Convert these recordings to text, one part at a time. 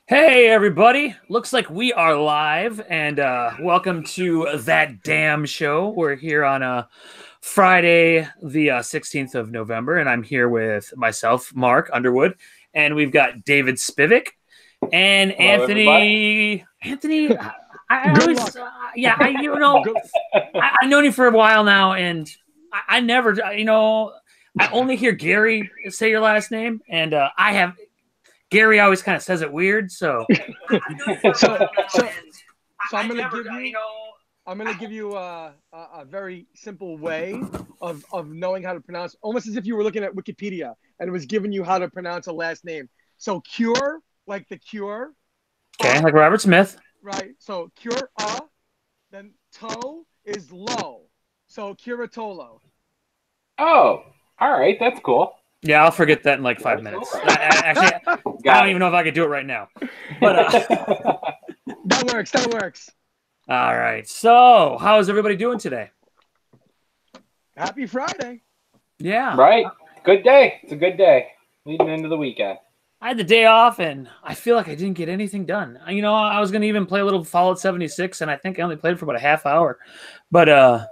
Hey everybody! Looks like we are live, and welcome to that damn show. We're here on Friday, the 16th of November, and I'm here with myself, Mark Underwood, and we've got David Spivak and Hello, everybody. Anthony, I Good always, luck. yeah, Good. I've known you for a while now, and I never, I only hear Gary say your last name, and Gary always kind of says it weird, so I know you for a So, while now, so, and so I never, I'm gonna give you a very simple way of knowing how to pronounce, almost as if you were looking at Wikipedia and it was giving you how to pronounce a last name. So cure, like the cure, Okay, like Robert Smith. right? So cure, then toe is low. So curatolo. Oh, all right. That's cool. Yeah, I'll forget that in like 5 minutes. Actually, I don't Got even know if I could do it right now. But it. That works. That works. all right. So, how is everybody doing today? Happy Friday. Yeah, Right. Good day. It's a good day. Leading into the weekend. I had the day off, and I feel like I didn't get anything done. I was gonna even play a little Fallout 76, and I think I only played for about a half hour. But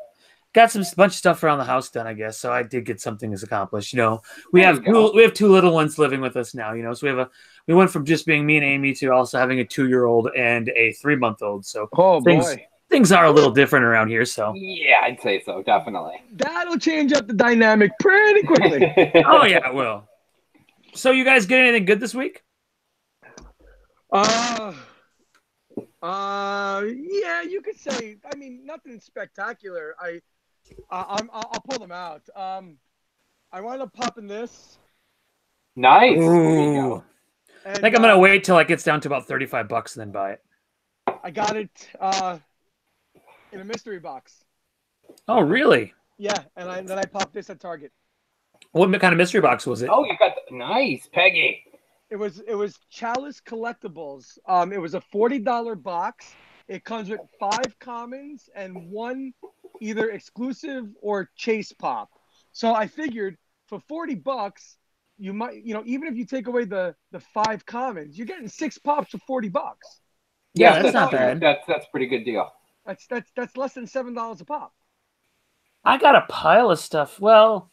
got some bunch of stuff around the house done, I guess. So I did get something as accomplished. We There have you go. we have two little ones living with us now. So we went from just being me and Amy to also having a 2-year-old and a 3-month-old. So Oh things boy. things are a little different around here. So Yeah, I'd say so. Definitely. That'll change up the dynamic pretty quickly. oh yeah, it will. So you guys get anything good this week? Uh yeah, you could say. I mean, nothing spectacular. I'll pull them out. I wound up popping this, Nice. There you Ooh, go. I and think I'm gonna wait till it gets down to about $35 and then buy it. I got it in a mystery box. Oh really? Yeah, and then I popped this at Target. What kind of mystery box was it? Oh, you got nice, Peggy. It was Chalice Collectibles. It was a $40 box. It comes with 5 commons and one either exclusive or chase pop. So I figured for $40, you might, even if you take away the 5 commons, you're getting 6 pops for $40. Yeah, Yeah, that's Seven not that's true. dollars. bad. That's a pretty good deal. That's less than $7 a pop. I got a pile of stuff. Well,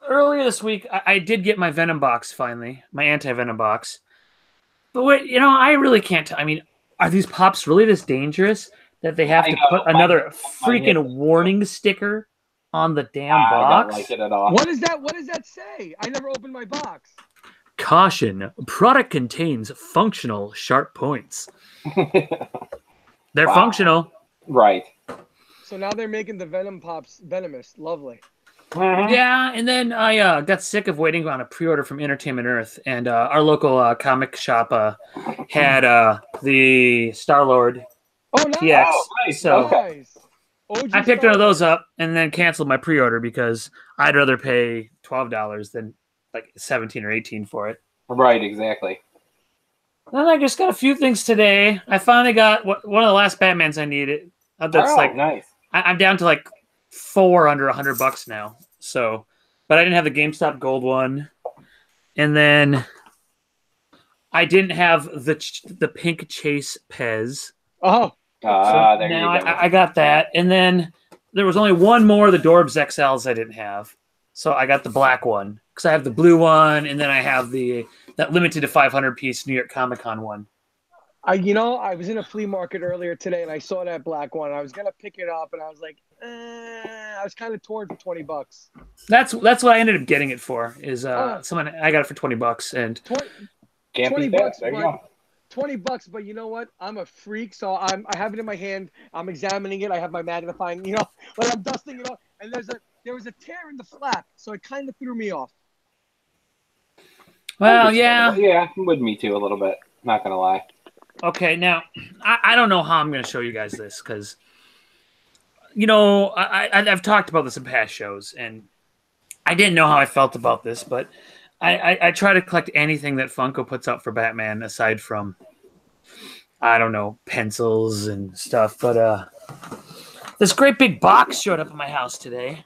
earlier this week, I did get my Venom box finally, my anti-Venom box. But wait, I really can't. I mean, are these pops really this dangerous that they have I to know. put another Mine hit. freaking warning sticker on the damn I don't like box? it at all. What is that? What does that say? I never opened my box. Caution: product contains functional sharp points. They're Wow. functional. Right. So now they're making the Venom pops venomous. Lovely. Mhm. Yeah, and then I got sick of waiting on a pre-order from Entertainment Earth, and our local comic shop had the Star-Lord Oh, nice. TX. Oh, nice. So Okay. Nice. OG I picked one of those Star-Lord. up and then canceled my pre-order because I'd rather pay $12 than like 17 or 18 for it. Right. Exactly. Then I just got a few things today. I finally got one of the last Batmans I needed. That's Oh, like nice. I'm down to like 4 under $100 now. So, but I didn't have the GameStop Gold one, and then I didn't have the pink Chase Pez. Oh, So There now you go. I got that, and then there was only one more of the Dorbs XLs I didn't have, so I got the black one because I have the blue one, and then I have that limited to 500 piece New York Comic Con one. I was in a flea market earlier today and I saw that black one. I was gonna pick it up and I was like, I was kind of torn for $20. That's what I ended up getting it for. Is Uh, someone I got it for $20, and 20, Can't 20 beat that. bucks, There you but go. $20. But you know what? I'm a freak, so I have it in my hand. I'm examining it. I have my magnifying, like I'm dusting it off. And there was a tear in the flap, so it kind of threw me off. well, Understandable. yeah. Yeah, would me too a little bit. Not gonna lie. Okay, now I don't know how I'm going to show you guys this because I've talked about this in past shows, and I didn't know how I felt about this, but I try to collect anything that Funko puts out for Batman aside from I don't know pencils and stuff. But this great big box showed up at my house today.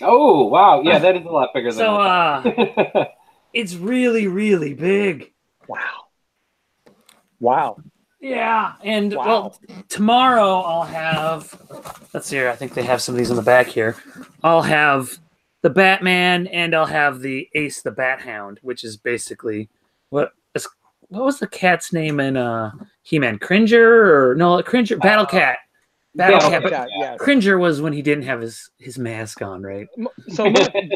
Oh wow, yeah, that is a lot bigger than So I thought. It's really, really big. Wow. Yeah, and Wow. well, tomorrow I'll have. Let's see here. I think they have some of these in the back here. I'll have the Batman, and I'll have the Ace the Bat Hound, which is basically what was the cat's name in He-Man? Cringer or no? Cringer, Battle Cat. Battle Battle Cat. Cat, yes. Cringer was when he didn't have his mask on, right? So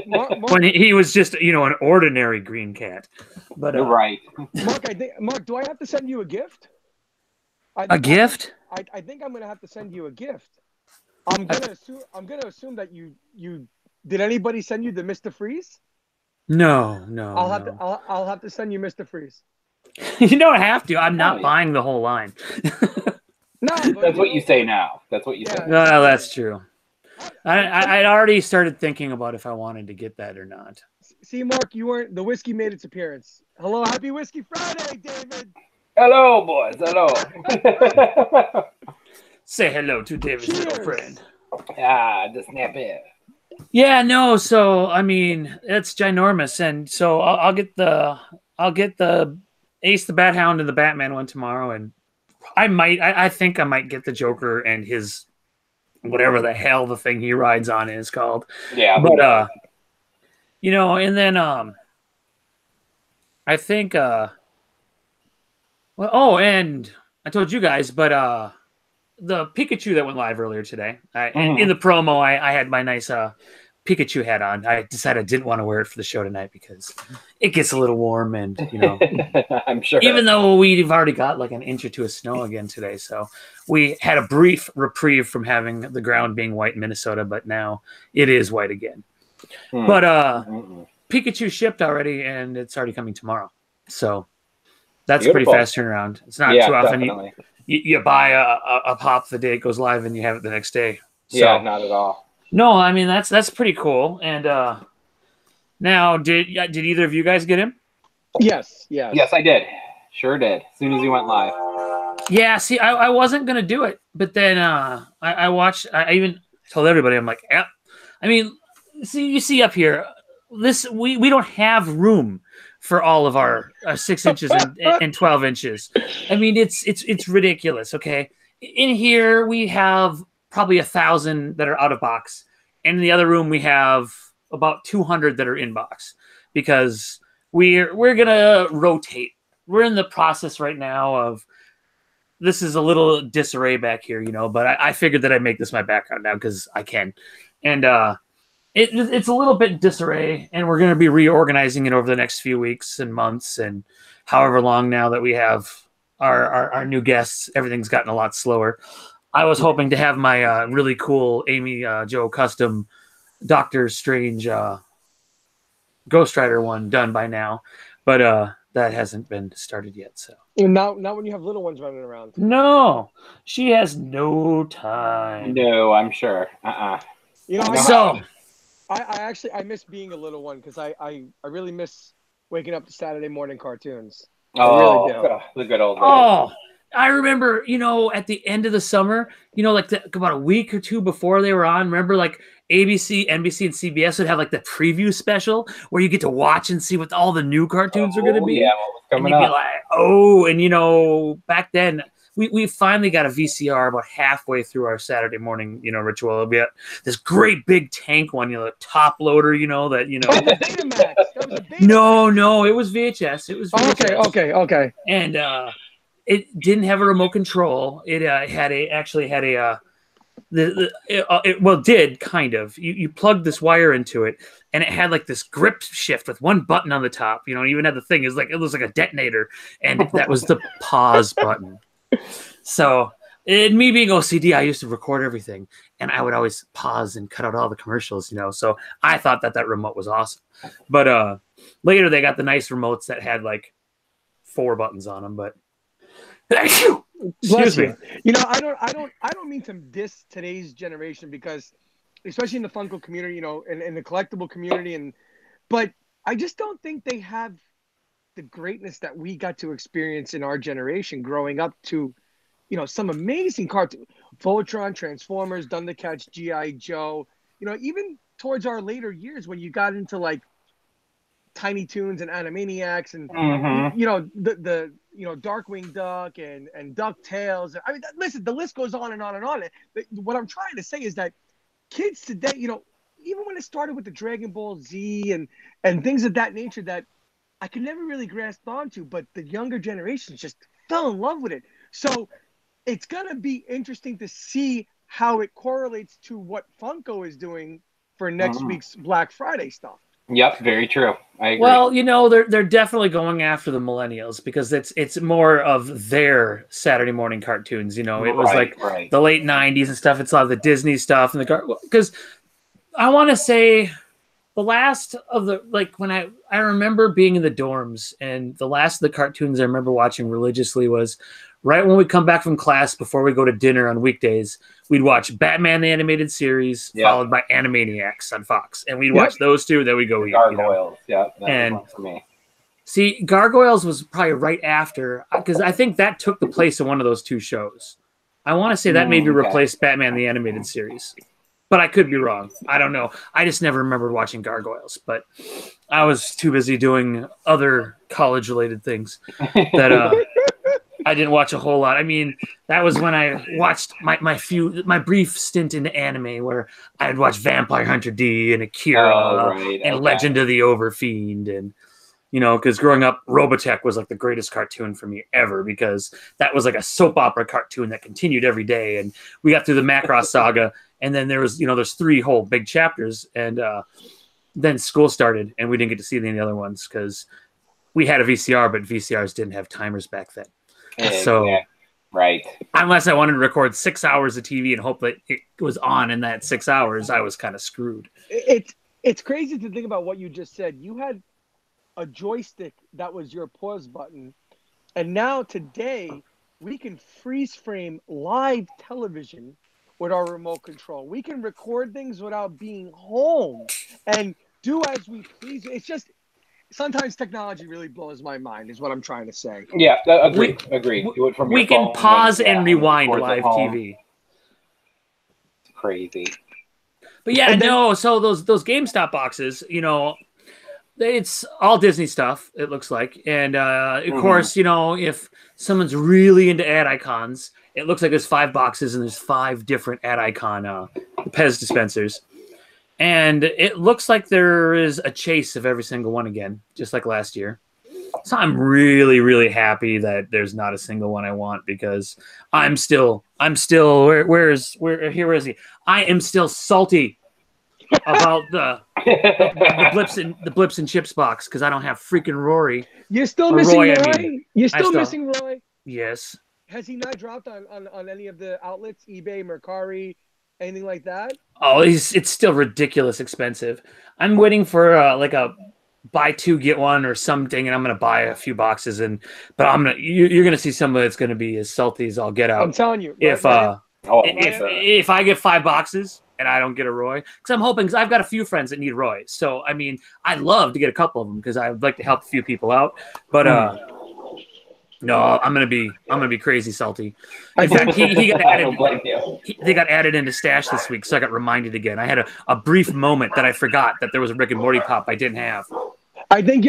Mark, When he was just an ordinary green cat. But You're right. Mark, do I have to send you a gift? A gift? I think I'm gonna have to send you a gift. I'm gonna assume that you did anybody send you the Mr. Freeze? No. I'll have to send you Mr. Freeze. You don't have to. I'm not Nice. buying the whole line. No, That's what you say now. That's what you say. Yeah. Well, that's true. I'd already started thinking about if I wanted to get that or not. See, Mark, the whiskey made its appearance. Hello, happy Whiskey Friday, David. Hello, boys. Hello. Say hello to David's Cheers. little friend. The snap in. Yeah, no. So I mean, it's ginormous, and so I'll get the Ace the Bat Hound and the Batman one tomorrow, and I think I might get the Joker and his whatever the hell the thing he rides on is called. Yeah, But and then I think and I told you guys, but the Pikachu that went live earlier today, in the promo, I had my nice Pikachu hat on. I decided I didn't want to wear it for the show tonight because it gets a little warm, and I'm sure. even though we've already got like an inch or two of snow again today, so we had a brief reprieve from having the ground being white in Minnesota, but now it is white again. But Pikachu shipped already, and it's already coming tomorrow, so that's a pretty fast turnaround. It's not too often you buy a pop the day it goes live and you have it the next day. So, yeah, not at all. No, I mean that's pretty cool. And now, did either of you guys get him? Yes, I did. Sure did. As soon as he went live. Yeah. See, I wasn't gonna do it, but then I watched. I even told everybody. I'm like, yeah. I mean, see, you see up here, we don't have room for all of our 6 inches and 12 inches. I mean, it's ridiculous. Okay, in here we have probably 1,000 that are out of box, and in the other room we have about 200 that are in box because we're gonna rotate. We're in the process right now of this is a little disarray back here, but I figured that I'd make this my background now because I can, and it's a little bit disarray, and we're going to be reorganizing it over the next few weeks and months and however long now that we have our new guests. Everything's gotten a lot slower. I was hoping to have my really cool Amy Jo custom Doctor Strange Ghost Rider one done by now, but that hasn't been started yet. So not when you have little ones running around. No, she has no time. No, I'm sure. I miss being a little one because I really miss waking up to Saturday morning cartoons. Oh, I really do. The good old days. Oh, I remember, at the end of the summer, like about a week or two before they were on, remember like ABC, NBC, and CBS would have like the preview special where you get to watch and see what all the new cartoons are going to be. Yeah, what was coming and you'd up. Be like, and back then we finally got a VCR about halfway through our Saturday morning, ritual. We had this great big tank one, the top loader, that. Oh, the Betamax. That was a Betamax. No, it was VHS. It was VHS. Okay. And it didn't have a remote control. It did kind of. You plugged this wire into it, and it had like this grip shift with one button on the top. It even had the thing. It was like a detonator, and that was the pause button. So, me being OCD, I used to record everything, and I would always pause and cut out all the commercials. So I thought that remote was awesome. But later they got the nice remotes that had like 4 buttons on them. But excuse me. I don't mean to diss today's generation because, especially in the Funko community, and in the collectible community, but I just don't think they have the greatness that we got to experience in our generation growing up to, some amazing cartoons, Voltron, Transformers, Thundercats, G.I. Joe, even towards our later years when you got into like Tiny Toons and Animaniacs and Mm-hmm. the Darkwing Duck and DuckTales. I mean, listen, the list goes on and on and on. But what I'm trying to say is that kids today, even when it started with the Dragon Ball Z and things of that nature that I could never really grasp onto, but the younger generations just fell in love with it. So it's gonna be interesting to see how it correlates to what Funko is doing for next week's Black Friday stuff. Yep, very true. I agree. Well, they're definitely going after the millennials because it's more of their Saturday morning cartoons. It was right. the late '90s and stuff. It's a lot of the Disney stuff and because I want to say the last of the when I remember being in the dorms and the last of the cartoons I remember watching religiously was right when we come back from class before we go to dinner on weekdays. We'd watch Batman the Animated Series, followed by Animaniacs on Fox, and we'd watch those two. Then we go eat. Gargoyles, that and was one for me. See, Gargoyles was probably right after because I think that took the place of one of those two shows. I want to say that maybe replaced Batman the Animated Series. But I could be wrong. I don't know. I just never remembered watching Gargoyles, but I was too busy doing other college-related things that I didn't watch a whole lot. I mean, that was when I watched my brief stint into anime where I'd watch Vampire Hunter D and Akira and Legend of the Overfiend and because growing up, Robotech was like the greatest cartoon for me ever because that was like a soap opera cartoon that continued every day. And we got through the Macross saga, and then there was, there's 3 whole big chapters, and then school started, and we didn't get to see any of the other ones because we had a VCR, but VCRs didn't have timers back then. So, unless I wanted to record 6 hours of TV and hope that it was on in that 6 hours, I was kind of screwed. It's crazy to think about what you just said. You had a joystick that was your pause button, and now today we can freeze frame live television with our remote control. We can record things without being home and do as we please. It's just sometimes technology really blows my mind is what I'm trying to say. Yeah, agreed. Do it from your phone. We can pause and rewind live TV. It's crazy. But yeah, so those GameStop boxes, it's all Disney stuff, it looks like. And, of course, if someone's really into ad icons, it looks like there's 5 boxes and there's 5 different ad icon Pez dispensers. And it looks like there is a chase of every single one again, just like last year. So I'm really, really happy that there's not a single one I want because I'm still, where is he? I am still salty about the blips and chips box because I don't have freaking Rory. You're still missing Roy. You're still missing Roy. Yes. Has he not dropped on any of the outlets, eBay, Mercari, anything like that? Oh, it's still ridiculous expensive. I'm waiting for a buy 2 get 1 or something, and I'm gonna buy a few boxes. But you're gonna see some of it's gonna be as salty as I'll get out. I'm telling you. If I get 5 boxes and I don't get a Roy, because I'm hoping, because I've got a few friends that need Roy. So I mean, I'd love to get a couple of them because I'd like to help a few people out. But no, I'm gonna be crazy salty. In fact, he got added. They got added into stash this week, so I got reminded again. I had a brief moment that I forgot that there was a Rick and Morty pop I didn't have. I think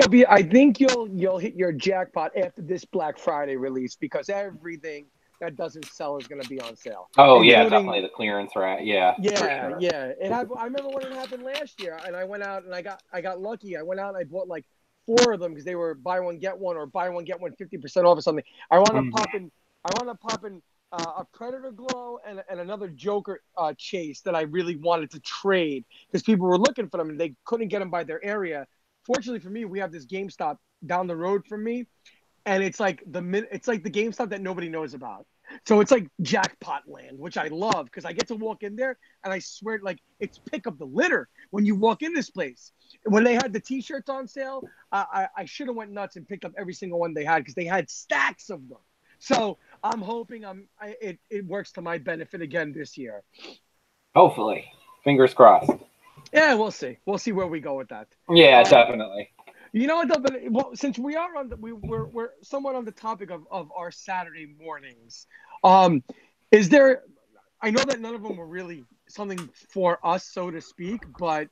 you'll hit your jackpot after this Black Friday release because everything that doesn't sell is going to be on sale. Oh yeah, definitely the clearance, right? Yeah. Yeah, yeah. And I remember when it happened last year, and I went out and I got lucky. I went out and I bought like 4 of them because they were buy one get one or buy one get one 50% off or something. I want to pop in a Predator Glow and another Joker chase that I really wanted to trade because people were looking for them and they couldn't get them by their area. Fortunately for me, we have this GameStop down the road from me, and it's like the GameStop that nobody knows about. So it's like jackpot land, which I love because I get to walk in there and I swear, like, it's pick up the litter when you walk in this place. When they had the T-shirts on sale, I should have went nuts and picked up every single one they had because they had stacks of them. So I'm hoping it works to my benefit again this year. Hopefully, fingers crossed. Yeah, we'll see. We'll see where we go with that. Yeah, definitely. You know what, though? But since we are we're somewhat on the topic of our Saturday mornings, is there? I know that none of them were really something for us, so to speak. But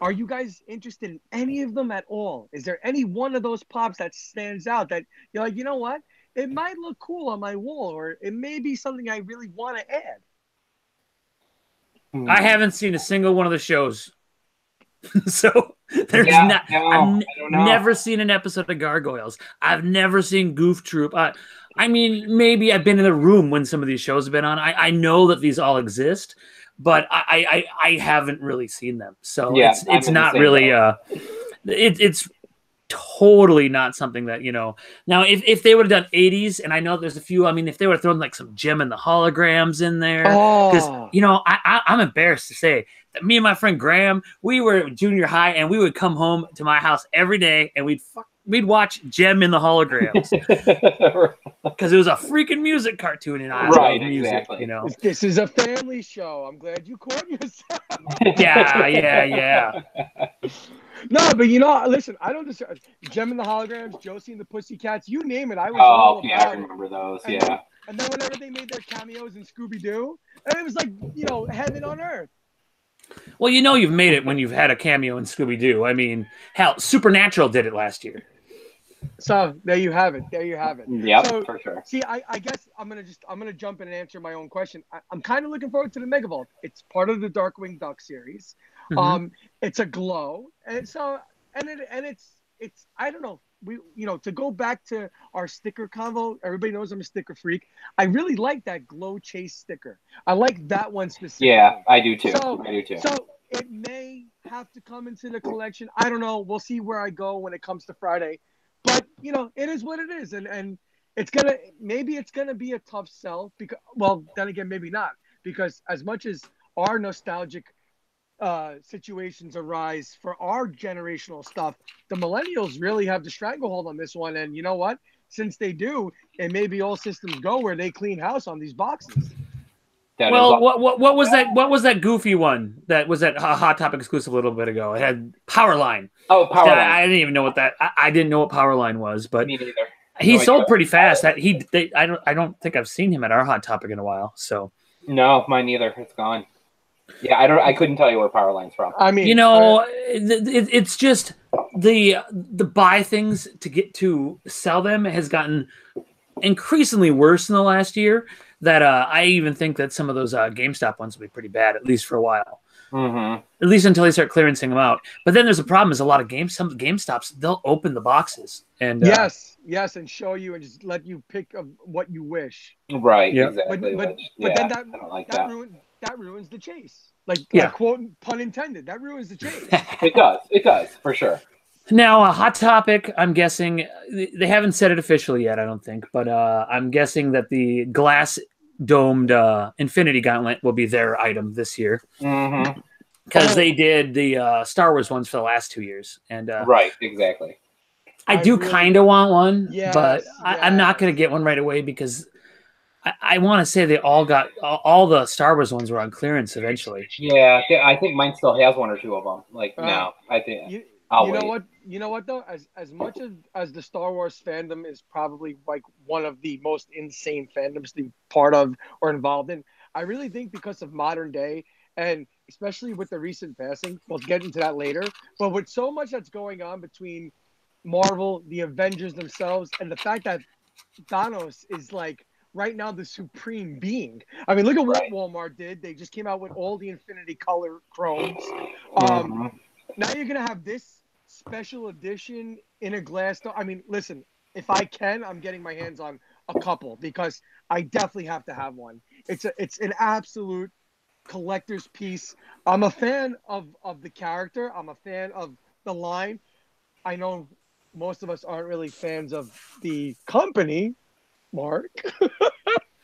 Are you guys interested in any of them at all? Is there any one of those pops that stands out that you're like, you know what? It might look cool on my wall, or it may be something I really want to add. I haven't seen a single one of the shows. So there's Yeah, not. no, I've I don't know. never seen an episode of Gargoyles. I've never seen Goof Troop. I mean, maybe I've been in the room when some of these shows have been on. I know that these all exist, but I haven't really seen them. So Yeah, it's I'm in the not same really boat. it's totally not something that, you know. Now if they would have done 80s, and I know there's a few, I mean, if they would have thrown like some Gem and the Holograms in there, because Oh, you know, I'm embarrassed to say that me and my friend Graham, we were junior high, and we would come home to my house every day, and we'd watch Gem in the Holograms because it was a freaking music cartoon, and I Right, love music, exactly. you know. this is a family show. I'm glad you caught yourself. Yeah. No, but you know, listen, I don't deserve Gem and the Holograms, Josie and the Pussycats, you name it. I was all Oh, yeah, I about it. remember those. And Yeah. And then whenever they made their cameos in Scooby Doo, and it was like, you know, heaven on earth. Well, you know, you've made it when you've had a cameo in Scooby Doo. I mean, hell, Supernatural did it last year. So there you have it. There you have it. Yep, So, for sure. see, I guess I'm gonna jump in and answer my own question. I'm kind of looking forward to the Megavolt. It's part of the Darkwing Duck series. Mhm. It's a glow, and so it's I don't know. We, you know, to go back to our sticker convo, everybody knows I'm a sticker freak. I really like that glow chase sticker. I like that one specifically. Yeah, I do too. So, I do too. so it may have to come into the collection. I don't know. We'll see where I go when it comes to Friday. But you know, it is what it is, and it's gonna be a tough sell because, well, then again, maybe not, because as much as our nostalgic situations arise for our generational stuff, the millennials really have the stranglehold on this one. And you know what? Since they do, it may be all systems go where they clean house on these boxes. Well, what was that? What was that goofy one that was that Hot Topic exclusive a little bit ago? It had Powerline. Oh, Powerline. I didn't even know what that. I didn't know what Powerline was, but Me neither. he No sold idea. pretty fast. That I don't think I've seen him at our Hot Topic in a while. So No, mine neither. It's gone. Yeah, I couldn't tell you where Powerline's from. I mean, you know, it's just the buy things to get to sell them has gotten increasingly worse in the last year. That I even think that some of those GameStop ones will be pretty bad, at least for a while. Mm-hmm. At least until they start clearancing them out. But then there's a problem: is a lot of some GameStops, they'll open the boxes and yes, and show you and just let you pick what you wish. Right. Yeah. Exactly. But then that ruins the chase. Like quote pun intended. That ruins the chase. It does. It does for sure. Now, a Hot Topic, I'm guessing, they haven't said it officially yet, I don't think, but I'm guessing that the glass-domed Infinity Gauntlet will be their item this year. Mm-hmm. Because they did the Star Wars ones for the last 2 years. And right, exactly. I do really, kind of want one, yes, but I'm not going to get one right away because I want to say they all the Star Wars ones were on clearance eventually. Yeah, I think mine still has one or two of them. Like, no, I think I'll wait. You know what though? As much as the Star Wars fandom is probably like one of the most insane fandoms to be part of or involved in, I really think because of modern day and especially with the recent passing, we'll get into that later. But with so much that's going on between Marvel, the Avengers themselves, and the fact that Thanos is like right now the supreme being. I mean, look at what Walmart did. They just came out with all the Infinity Color chromes. Now you're gonna have this special edition in a glass. I mean, listen, if I can, I'm getting my hands on a couple because I definitely have to have one. It's an absolute collector's piece. I'm a fan of the character. I'm a fan of the line. I know most of us aren't really fans of the company, Mark.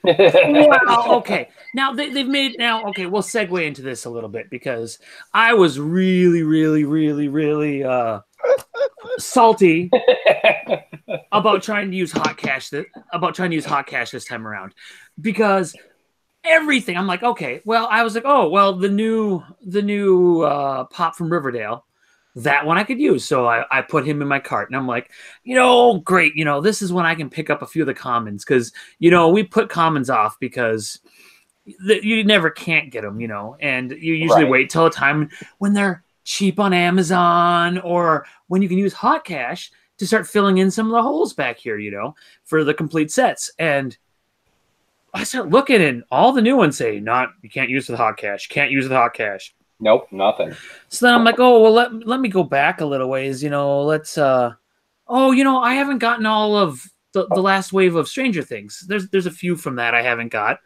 Wow, okay. Now they've made okay, we'll segue into this a little bit because I was really salty about trying to use hot cash this time around because everything I'm like, okay, well, I was like, oh well, the new pop from Riverdale, that one I could use. So I put him in my cart and I'm like, great. This is when I can pick up a few of the commons because, we put commons off because you never can't get them, and you usually wait till a time when they're cheap on Amazon, or when you can use hot cash to start filling in some of the holes back here, you know, for the complete sets. And I start looking, and all the new ones say, you can't use the hot cash, can't use the hot cash. Nope, nothing. So then I'm like, oh, well, let me go back a little ways, you know, let's, oh, you know, I haven't gotten all of the last wave of Stranger Things. There's a few from that I haven't got.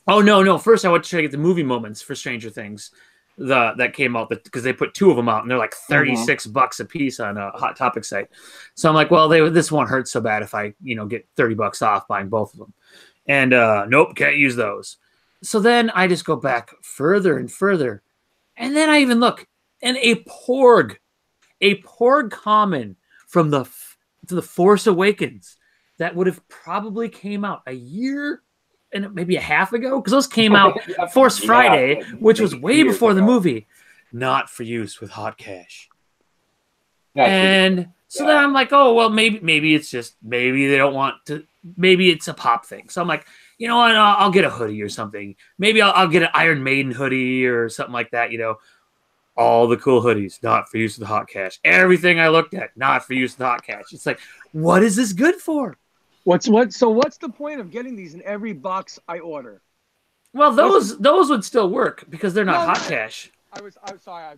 Oh, no. First, I went to try to get the movie moments for Stranger Things that came out, because they put 2 of them out, and they're like $36 a piece on a Hot Topic site. So I'm like, well, this won't hurt so bad if I, you know, get $30 off buying both of them. And nope, can't use those. So then I just go back further and further. And then I even look, and a Porg common from the Force Awakens that would have probably came out a year and maybe a half ago, because those came out Force Friday, which was way before the movie. Not for use with hot cash. And so then I'm like, oh, well, maybe it's just, maybe they don't want to, maybe it's a pop thing. So I'm like, you know what, I'll get a hoodie or something. Maybe I'll get an Iron Maiden hoodie or something like that, you know. All the cool hoodies, not for use with hot cash. Everything I looked at, not for use with hot cash. It's like, what is this good for? So what's the point of getting these in every box I order? Well, those would still work because they're not hot cash. I'm sorry.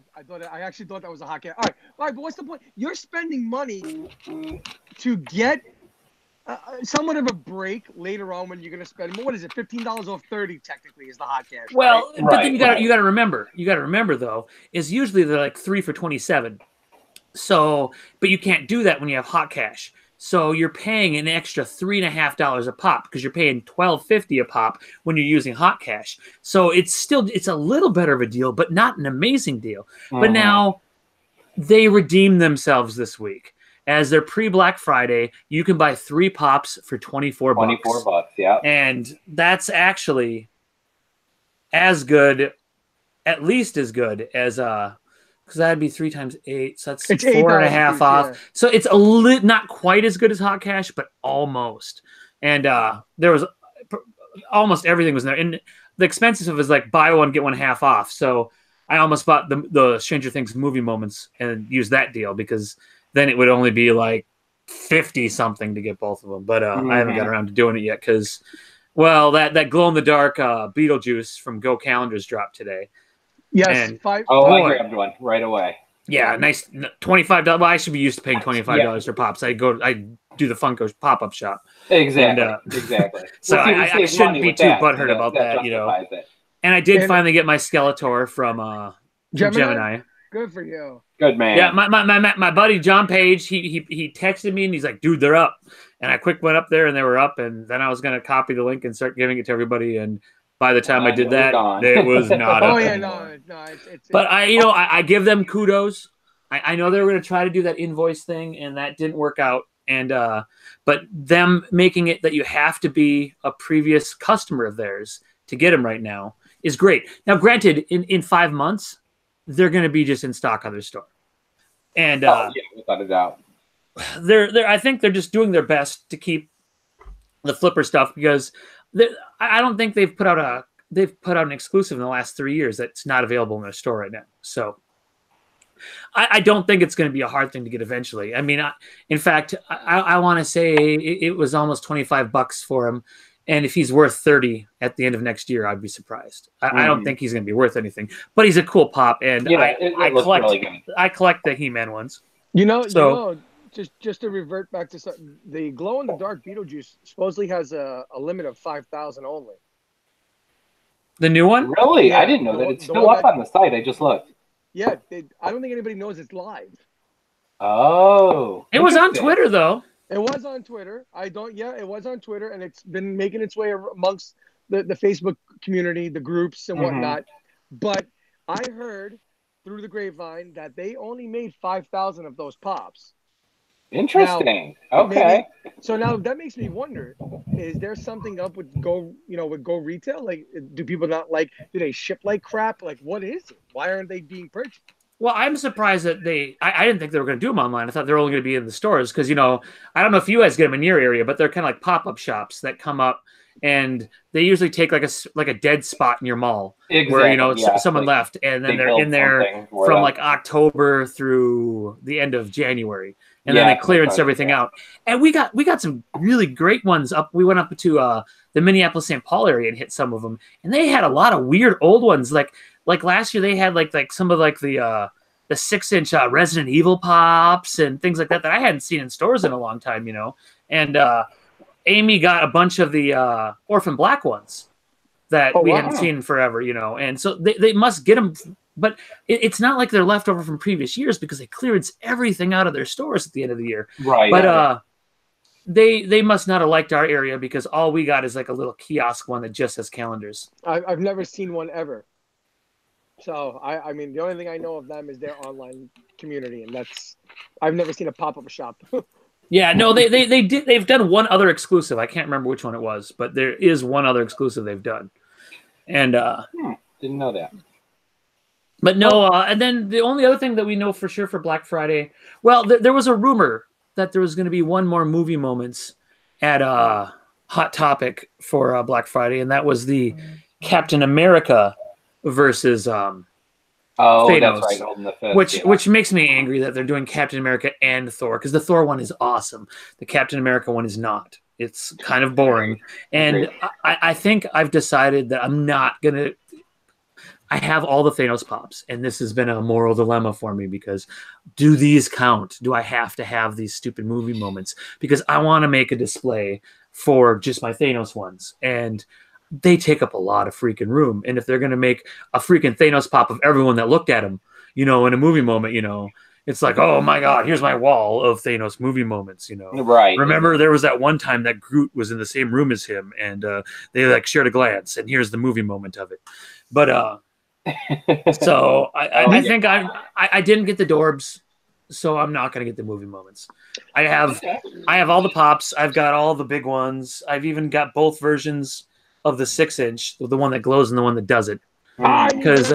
I actually thought that was a hot cash. All right, but what's the point? You're spending money to get somewhat of a break later on when you're going to spend. What is it? $15 off 30 technically is the hot cash. Well, right? But then you got to remember though, is usually they're like 3 for $27. So, but you can't do that when you have hot cash. So you're paying an extra $3.50 a pop because you're paying $12.50 a pop when you're using hot cash. So it's a little better of a deal, but not an amazing deal. But now they redeemed themselves this week. As their pre-Black Friday, you can buy 3 pops for $24. $24, yeah. And that's actually as good, at least as good as because that'd be 3 times 8, so that's 4.5 off. Yeah. So it's not quite as good as hot cash, but almost. And there was almost everything was there. And the expensive was like buy one get one half off. So I almost bought the Stranger Things movie moments and used that deal because then it would only be like 50 something to get both of them. But I haven't got around to doing it yet because, well, that glow in the dark Beetlejuice from Go Calendars dropped today. Yes, and, I grabbed one right away. Yeah, nice $25. Well, I should be used to paying $25 for pops. I do the Funko pop-up shop. Exactly, exactly. So I shouldn't be too butthurt about that, you know. And I did finally get my Skeletor from Gemini. Good for you. Good man. Yeah, my buddy John Page, he texted me and he's like, dude, they're up. And I quick went up there and they were up, and then I was gonna copy the link and start giving it to everybody. And by the time I did that, it was not up anymore. But I give them kudos. I know they were gonna try to do that invoice thing, and that didn't work out. And but them making it that you have to be a previous customer of theirs to get them right now is great. Now, granted, in 5 months, they're going to be just in stock on their store. And without a doubt, I think they're just doing their best to keep the flipper stuff because I don't think they've put out an exclusive in the last 3 years that's not available in their store right now. So I don't think it's going to be a hard thing to get eventually. I mean, in fact, I want to say it was almost $25 for him. And if he's worth 30 at the end of next year, I'd be surprised. I don't think he's going to be worth anything, but he's a cool pop. And I collect the He-Man ones. Just to revert back to something, the glow in the dark Beetlejuice supposedly has a limit of 5,000 only. The new one? Really? Yeah, I didn't know that. It's still up on the site. I just looked. Yeah, I don't think anybody knows it's live. Oh. It was on Twitter, though. It was on Twitter. It was on Twitter, and it's been making its way amongst the Facebook community, the groups and whatnot. But I heard through the grapevine that they only made 5,000 of those pops. Interesting. Okay. So now that makes me wonder: is there something up with Go Retail? Like, do people not like? Do they ship like crap? Like, what is it? Why aren't they being purchased? Well, I'm surprised that I didn't think they were going to do them online. I thought they were only going to be in the stores because, I don't know if you guys get them in your area, but they're kind of like pop-up shops that come up and they usually take like a dead spot in your mall where someone left, and then they're in there from like October through the end of January, and then they clearance everything out. And we got some really great ones up. We went up to the Minneapolis-St. Paul area and hit some of them, and they had a lot of weird old ones. Like last year, they had like some of like the 6-inch Resident Evil pops and things like that I hadn't seen in stores in a long time, and Amy got a bunch of the Orphan Black ones that we hadn't seen in forever, and so they must get them, but it's not like they're left over from previous years because they clearance everything out of their stores at the end of the year. Right. But they must not have liked our area because all we got is like a little kiosk one that just has calendars. I've never seen one ever. So I mean, the only thing I know of them is their online community, and I've never seen a pop-up shop. Yeah, no, they've done one other exclusive. I can't remember which one it was, but there is one other exclusive they've done. And didn't know that. But no, and then the only other thing that we know for sure for Black Friday, well, there was a rumor that there was going to be one more movie moments at Hot Topic for Black Friday, and that was the Captain America versus Thanos, that's right, holding the fist, which makes me angry that they're doing Captain America and Thor, because the Thor one is awesome. The Captain America one is not. It's kind of boring. And I think I've decided that I'm not going to... I have all the Thanos pops, and this has been a moral dilemma for me because do these count? Do I have to have these stupid movie moments? Because I want to make a display for just my Thanos ones. And they take up a lot of freaking room. And if they're going to make a freaking Thanos pop of everyone that looked at him, in a movie moment, it's like, oh my God, here's my wall of Thanos movie moments, Right. Remember there was that one time that Groot was in the same room as him and they like shared a glance and here's the movie moment of it. But so I think I didn't get the Dorbs, so I'm not going to get the movie moments. I have all the pops. I've got all the big ones. I've even got both versions of the 6-inch, the one that glows and the one that doesn't. Because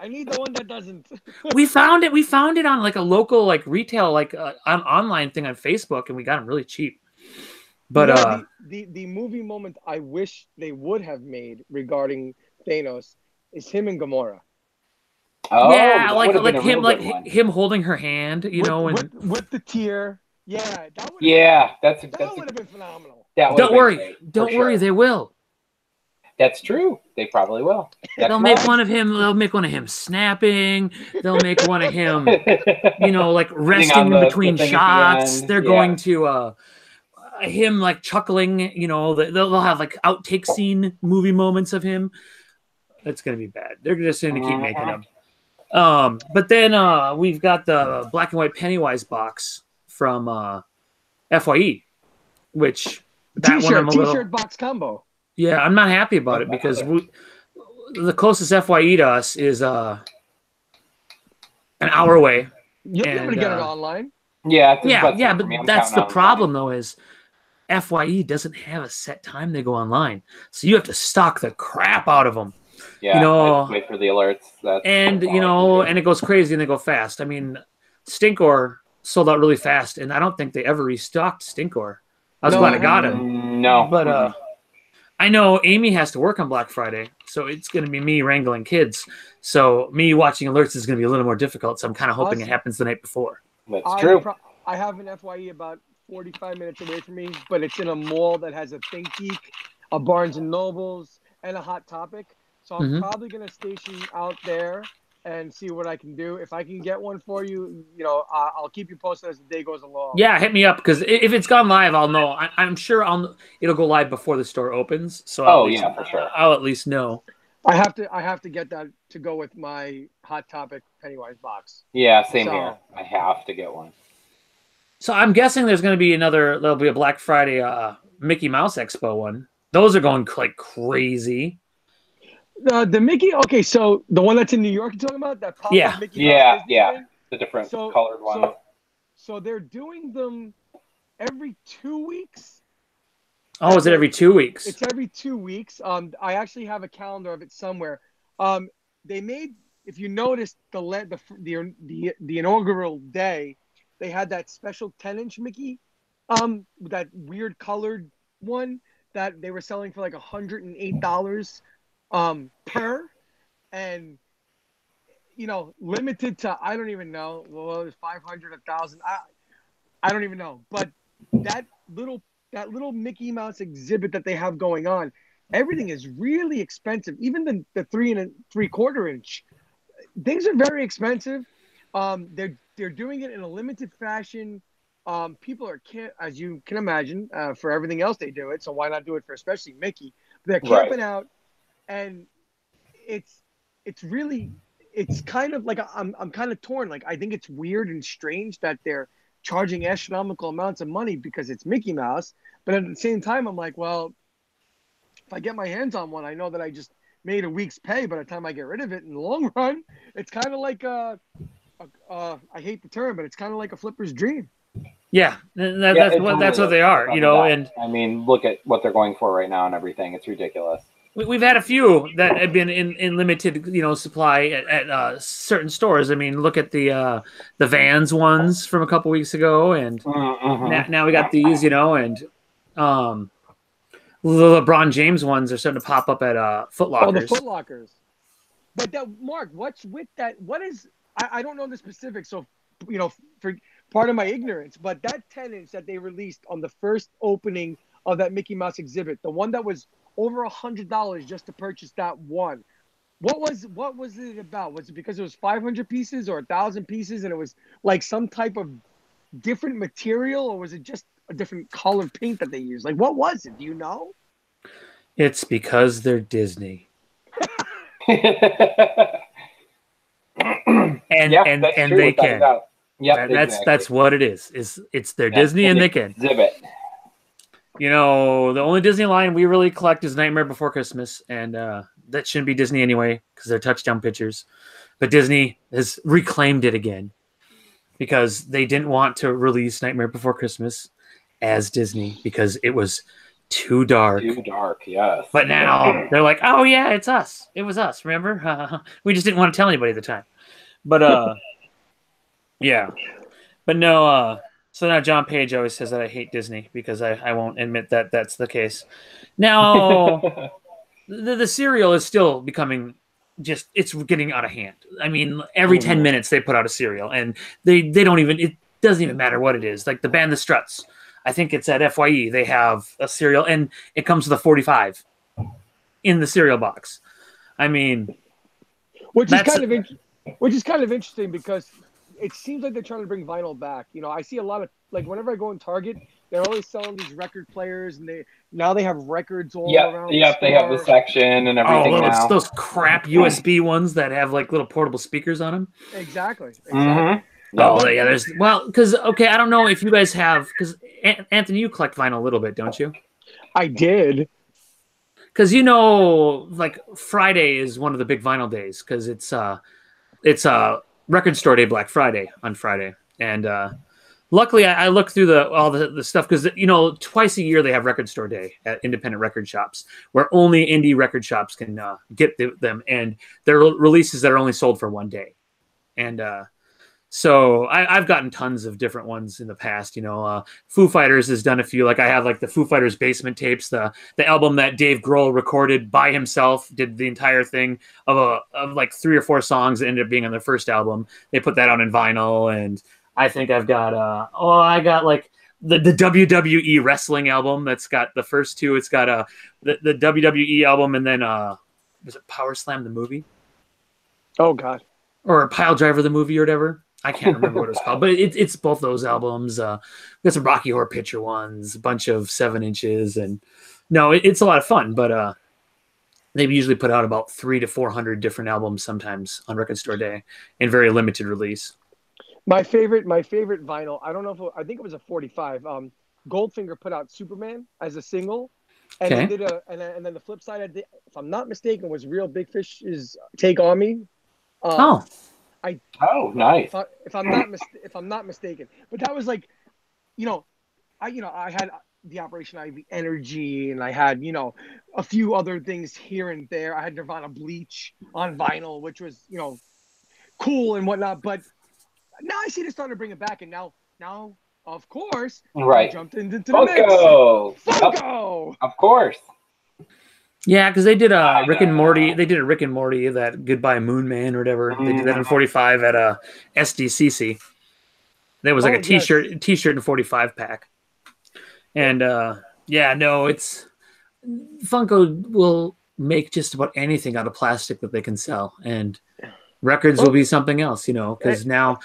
I need the one that doesn't. we found it on like a local like retail like on online thing on Facebook, and we got them really cheap. But the movie moment I wish they would have made regarding Thanos is him and Gamora. Oh, yeah, like him holding her hand, with the tear. Yeah, that would have been phenomenal. Don't worry, they will. That's true. They probably will. They'll make one of him. They'll make one of him snapping. They'll make one of him, like resting in between shots. They're going to him like chuckling. They'll have like outtake scene movie moments of him. It's gonna be bad. They're just gonna keep making them. But then we've got the black and white Pennywise box from FYE, which that one I'm a little t-shirt box combo. Yeah, I'm not happy about it because the closest FYE to us is an hour away. You'll be able to get it online. Yeah, but that's the problem though is FYE doesn't have a set time they go online, so you have to stock the crap out of them. Yeah, wait for the alerts. And it goes crazy and they go fast. I mean, Stinkor sold out really fast, and I don't think they ever restocked Stinkor. I was glad I got it. No, but I know Amy has to work on Black Friday, so it's going to be me wrangling kids. So me watching alerts is going to be a little more difficult. So I'm kind of hoping it happens the night before. That's true. I have an FYE about 45 minutes away from me, but it's in a mall that has a Think Geek, a Barnes and Nobles, and a Hot Topic. So I'm probably going to station out there and see what I can do. If I can get one for you, I'll keep you posted as the day goes along. Yeah, hit me up because if it's gone live, I'll know. I'm sure it'll go live before the store opens. So for sure. I'll at least know. I have to get that to go with my Hot Topic Pennywise box. Yeah, same here. I have to get one. So I'm guessing there'll be a Black Friday Mickey Mouse Expo one. Those are going like crazy. The Mickey, okay, so the one that's in New York you're talking about? That pop-up Mickey Mouse thing? The different colored one. So they're doing them every 2 weeks. Oh, is it every 2 weeks? It's every 2 weeks. I actually have a calendar of it somewhere. They made, if you noticed, the inaugural day, they had that special 10-inch Mickey, that weird colored one. that they were selling for like $108 per, and limited to, I don't even know. Well, it was 500, 1,000. I don't even know. But that little Mickey Mouse exhibit that they have going on, everything is really expensive. Even the 3 3/4 inch things are very expensive. They're doing it in a limited fashion. People are as you can imagine, for everything else they do it. So why not do it for especially Mickey? They're camping out, and it's really, it's kind of like I'm kind of torn. Like, I think it's weird and strange that they're charging astronomical amounts of money because it's Mickey Mouse, but at the same time, I'm like, well, if I get my hands on one, I know that I just made a week's pay by the time I get rid of it. In the long run, it's kind of like I hate the term, but it's kind of like a flipper's dream. Yeah, that's what they are, And I mean, look at what they're going for right now and everything. It's ridiculous. We've had a few that have been in limited, supply at certain stores. I mean, look at the Vans ones from a couple weeks ago, and now we got these, and the LeBron James ones are starting to pop up at Foot Lockers. Oh, the Foot Lockers. But Mark, what's with that? What is? I don't know the specifics, so for part of my ignorance, but that 10-inch that they released on the first opening of that Mickey Mouse exhibit, the one that was over $100 just to purchase that one. What was it about? Was it because it was 500 pieces or 1,000 pieces, and it was like some type of different material, or was it just a different color paint that they used? Like, what was it? Do you know? It's because they're Disney. and they can. Yeah, that's what it is. It's their Disney, and they can exhibit. The only Disney line we really collect is Nightmare Before Christmas, and that shouldn't be Disney anyway because they're touchdown pictures. But Disney has reclaimed it again because they didn't want to release Nightmare Before Christmas as Disney because it was too dark. Too dark, yes. But now they're like, oh yeah, it's us. It was us. Remember? We just didn't want to tell anybody at the time. But yeah. But no. So now John Page always says that I hate Disney because I won't admit that that's the case. Now, the cereal is still becoming it's getting out of hand. I mean, every 10 minutes they put out a cereal, and they don't even, it doesn't even matter what it is. Like the band The Struts, I think it's at FYE, they have a cereal, and it comes with a 45 in the cereal box. I mean, which is kind of interesting because it seems like they're trying to bring vinyl back. I see a lot of, like, whenever I go in Target, they're always selling these record players, and they have records all around. Yep, they have the section and everything now. Those crap USB ones that have like little portable speakers on them. Exactly. Oh yeah, because I don't know if you guys have, because Anthony, you collect vinyl a little bit, don't you? I did. Because like Friday is one of the big vinyl days because it's Record Store Day, Black Friday on Friday, and luckily I looked through all the stuff because twice a year they have Record Store Day at independent record shops where only indie record shops can get them, and they're releases that are only sold for one day, and so I've gotten tons of different ones in the past. Foo Fighters has done a few. Like I have like the Foo Fighters Basement Tapes, the album that Dave Grohl recorded by himself, did the entire thing of like 3 or 4 songs that ended up being on their first album. They put that out in vinyl, and I think I've got I got like the WWE wrestling album that's got the first 2. It's got the WWE album, and then was it Power Slam the movie? Oh God. Or Pile Driver the movie or whatever. I can't remember what it's called, but it's both those albums. We got some Rocky Horror Picture ones, a bunch of 7-inches, and no, it's a lot of fun. But they usually put out about 300 to 400 different albums sometimes on Record Store Day in very limited release. My favorite vinyl. I don't know I think it was a 45. Goldfinger put out Superman as a single, and they did and then the flip side, if I'm not mistaken, was Real Big Fish's Take on Me. Nice. If I'm not mistaken, but that was like, I had the Operation Ivy Energy, and I had a few other things here and there. I had Nirvana Bleach on vinyl, which was cool and whatnot. But now I see they're starting to bring it back, and now of course, Right. jumped into the mix. Funko! Yep. Of course. Yeah, because they did a Rick and Morty. They did a Rick and Morty, that Goodbye Moon Man or whatever. They did that in 45 at a SDCC. There was like a t-shirt and 45 pack. And yeah, no, it's Funko will make just about anything out of plastic that they can sell, and records will be something else, because now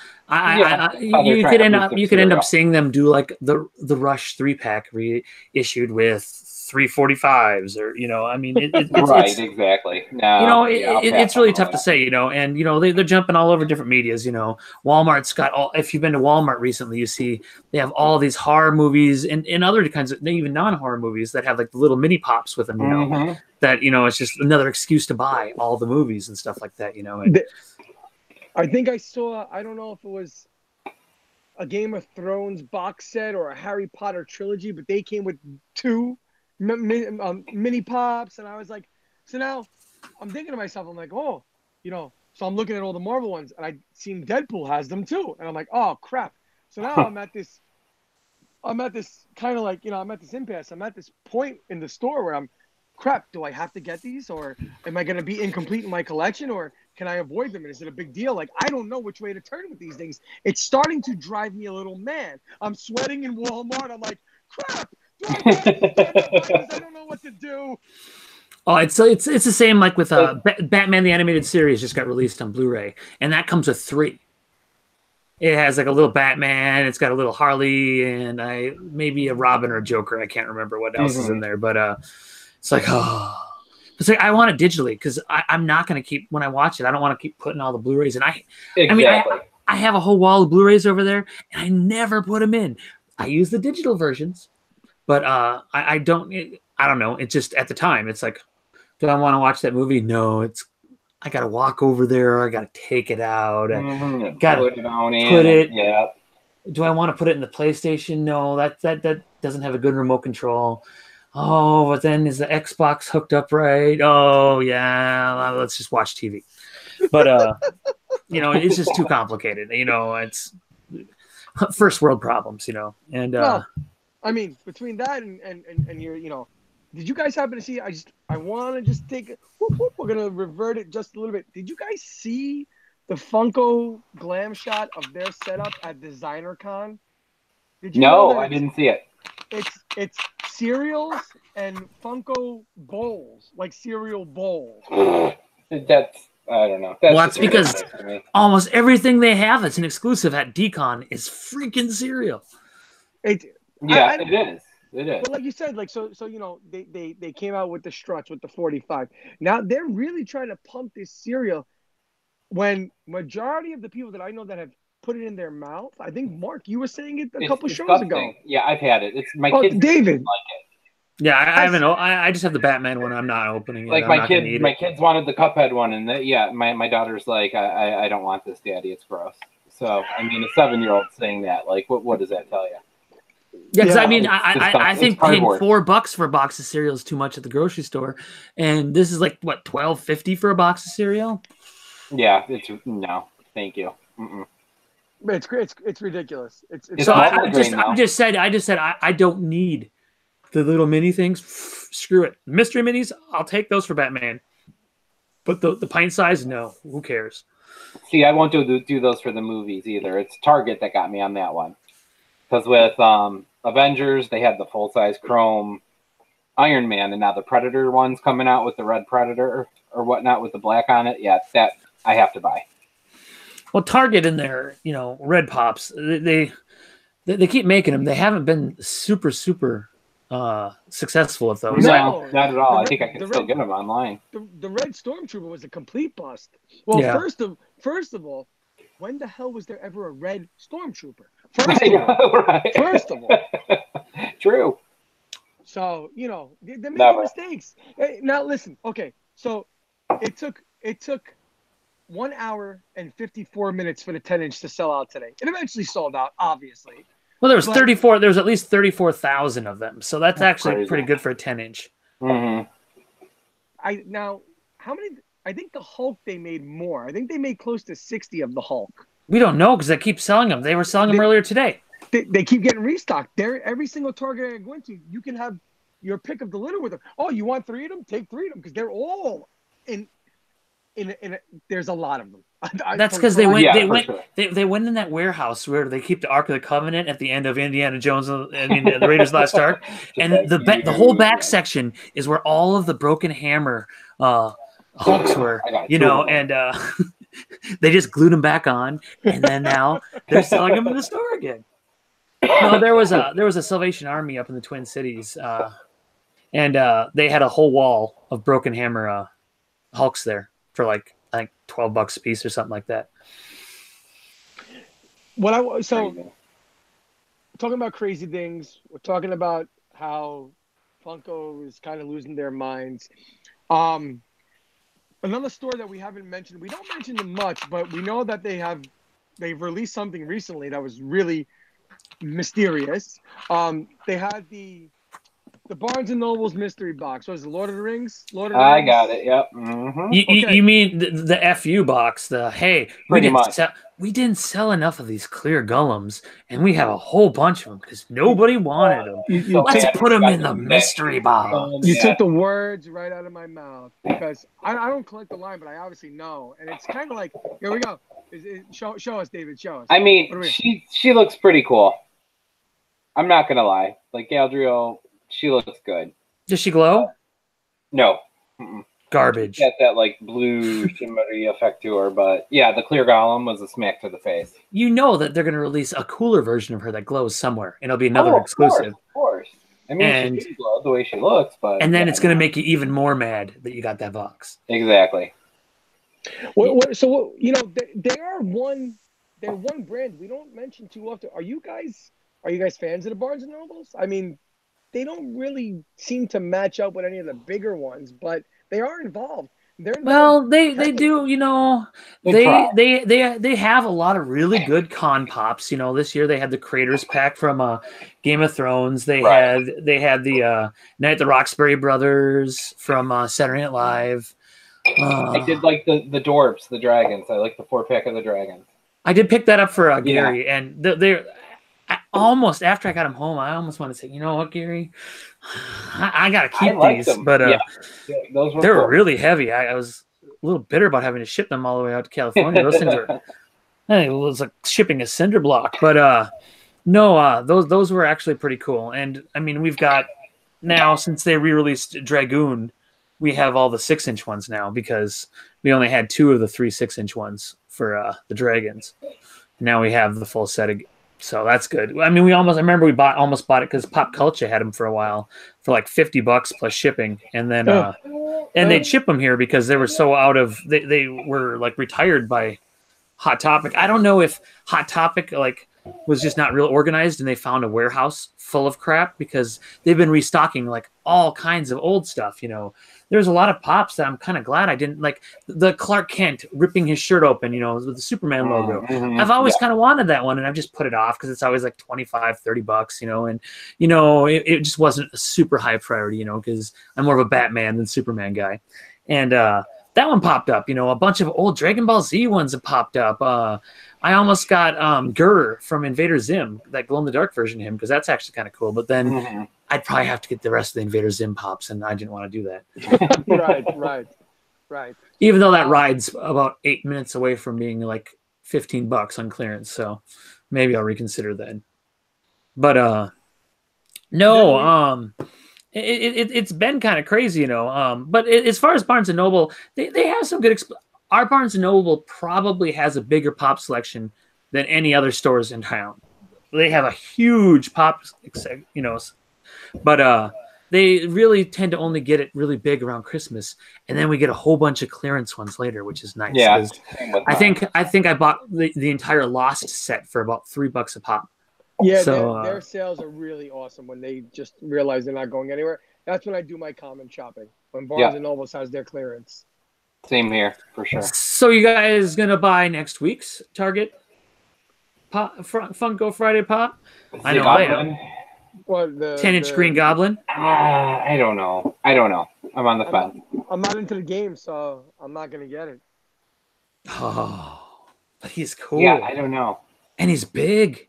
you could end up seeing them do like the Rush 3-pack reissued with 345s, or I mean, right, exactly. No, it's really tough to say, and they're jumping all over different medias. Walmart's got all. If you've been to Walmart recently, you see they have all these horror movies and other kinds of even non-horror movies that have like the little mini pops with them. That it's just another excuse to buy all the movies and stuff like that. And, I think I saw. I don't know if it was a Game of Thrones box set or a Harry Potter trilogy, but they came with 2 mini pops, and I was like, so now I'm thinking to myself, I'm like, oh, so I'm looking at all the Marvel ones, and I seen Deadpool has them too, and I'm like, oh crap. So now I'm at this kind of like, I'm at this impasse. I'm at this point in the store where I'm, crap, do I have to get these, or am I going to be incomplete in my collection, or can I avoid them? And is it a big deal? Like, I don't know which way to turn with these things. It's starting to drive me a little mad. I'm sweating in Walmart. I'm like, crap. I don't know what to do. Oh, it's the same like with Batman the Animated Series just got released on Blu-ray, and that comes with 3. It has like a little Batman, it's got a little Harley, and maybe a Robin or a Joker. I can't remember what else is in there, but it's like, it's like I want it digitally because I'm not going to keep, when I watch it, I don't want to keep putting all the Blu-rays. And I mean, I have a whole wall of Blu-rays over there, and I never put them in. I use the digital versions. But I don't know. It's just at the time, it's like, do I want to watch that movie? No, I got to walk over there. I got to take it out. Got to put it. Yeah. Do I want to put it in the PlayStation? No, that doesn't have a good remote control. Oh, but then is the Xbox hooked up right? Oh yeah, let's just watch TV. But it's just too complicated. It's first world problems. And. Well, I mean, between that and your, did you guys happen to see? I want to just take. We're gonna revert it just a little bit. Did you guys see the Funko glam shot of their setup at Designer Con? No, I didn't see it. It's cereals and Funko bowls, like cereal bowls. That's, I don't know. That's because almost everything they have that's an exclusive at D.CON is freaking cereal. Yeah, it is. But like you said, like so they came out with the struts with the 45. Now they're really trying to pump this cereal when majority of the people that I know that have put it in their mouth, I think Mark, you were saying it a couple shows ago. Yeah, I've had it. It's my kids David. Like it. Yeah, I haven't. I just have the Batman one. I'm not opening it. Like my kids wanted the Cuphead one, and my daughter's like, I don't want this, Daddy. It's gross. So I mean, a 7-year-old saying that, like, what does that tell you? Yeah, because I mean, I think paying $4 for a box of cereal is too much at the grocery store, and this is like what, $12.50 for a box of cereal. Yeah, no, thank you. It's ridiculous. So I just said I don't need the little mini things. Screw it, mystery minis. I'll take those for Batman, but the pint size, no. Who cares? See, I won't do those for the movies either. It's Target that got me on that one. Because with Avengers, they had the full-size chrome Iron Man, and now the Predator one's coming out with the red Predator or whatnot with the black on it. Yeah, that I have to buy. Well, Target in their red pops, they keep making them. They haven't been super successful with those. No, not at all. I think I can still get them online. The red Stormtrooper was a complete bust. Well, yeah. First of all, when the hell was there ever a red Stormtrooper? First of all. True. So, they're making mistakes. Now, listen. Okay, so it took 1 hour and 54 minutes for the 10-inch to sell out today. It eventually sold out, obviously. Well, there was 34. There was at least 34,000 of them. So that's actually crazy. Pretty good for a 10-inch. Mm-hmm. How many? I think the Hulk, they made more. I think they made close to 60 of the Hulk. We don't know because they keep selling them. They were selling them earlier today. they keep getting restocked. They're every single Target I go into, you can have your pick of the litter with them. Oh, you want 3 of them? Take 3 of them because they're all in there's a lot of them. That's because they went sure. they went in that warehouse where they keep the Ark of the Covenant at the end of Indiana Jones. I mean, the Raiders Last Ark, and the whole back section is where all of the broken hammer Hulks were, you know, and they just glued them back on, and then now they're selling them in the store again. No, there was a Salvation Army up in the Twin Cities, and they had a whole wall of broken hammer Hulks there for like I think $12 a piece or something like that. So talking about crazy things, we're talking about how Funko is kind of losing their minds. Another store that we haven't mentioned, we don't mention them much, but we know that they've released something recently that was really mysterious. They had the Barnes and Noble's mystery box. What was it, Lord of the Rings? I got it. Yep. Mm-hmm. You mean the FU box? We didn't sell enough of these clear Golems, and we have a whole bunch of them because nobody wanted them. Let's put them in the mystery box. You took the words right out of my mouth because I don't collect the line, but I obviously know, and it's kind of like, here we go. Show us, David. Show us. I mean, she looks pretty cool. I'm not gonna lie. Like Galadriel, she looks good. Does she glow? No. Mm-mm. Garbage. Got that like blue shimmery effect to her, but yeah, the clear golem was a smack to the face. You know that they're going to release a cooler version of her that glows somewhere, and it'll be another exclusive. Of course. I mean, she glows the way she looks, but then it's going to make you even more mad that you got that box. Exactly. So you know they're one brand we don't mention too often. Are you guys fans of the Barnes and Nobles? I mean, they don't really seem to match up with any of the bigger ones, but they are involved. Well, they do, you know, they have a lot of really good con pops. You know, this year they had the Creators Pack from Game of Thrones. They had the Night at the Roxbury Brothers from Saturday Night Live. I did like the dwarves, the dragons. I like the 4-pack of the dragons. I did pick that up for Gary, and they're almost after I got them home, I almost want to say, you know what, Gary, I gotta keep these, them. but those were cool. Really heavy. I was a little bitter about having to ship them all the way out to California. Those things were, it was like shipping a cinder block, but no, those were actually pretty cool. And I mean, we've got now, since they re-released Dragoon, we have all the 6-inch ones now because we only had 2 of the 3 6-inch ones for the dragons. Now we have the full set again. So that's good. I mean, I remember we almost bought it because Pop Culture had them for a while for like $50 plus shipping, and then and they'd ship them here because they were so out of they were like retired by Hot Topic. I don't know if Hot Topic like was just not real organized and they found a warehouse full of crap because they've been restocking like all kinds of old stuff. You know, there's a lot of pops that I'm kind of glad I didn't like. The Clark Kent ripping his shirt open, you know, with the Superman logo. I've always kind of wanted that one, and I've just put it off because it's always like $25-$30, you know, and you know it just wasn't a super high priority, you know, because I'm more of a Batman than Superman guy, and that one popped up. You know, a bunch of old Dragon Ball Z ones have popped up. I almost got Gurr from Invader Zim, that glow-in-the-dark version of him, because that's actually kind of cool. But then I'd probably have to get the rest of the Invader Zim pops, and I didn't want to do that. Right. Even though that ride's about 8 minutes away from being like $15 on clearance, so maybe I'll reconsider then. But no, it's been kind of crazy, you know. But as far as Barnes and Noble, they have some good. Our Barnes and Noble probably has a bigger pop selection than any other stores in town. They have a huge pop, you know, but they really tend to only get it really big around Christmas, and then we get a whole bunch of clearance ones later, which is nice. Yeah, I think I bought the entire Lost set for about $3 a pop. Yeah, so, their sales are really awesome when they just realize they're not going anywhere. That's when I do my common shopping, when Barnes and Noble has their clearance. Same here, for sure. So you guys going to buy next week's Target Funko Friday Pop? I know I am. What, 10-inch Green Goblin? I don't know. I'm on the fence. I'm not into the game, so I'm not going to get it. Oh, but he's cool. Yeah, I don't know. And he's big.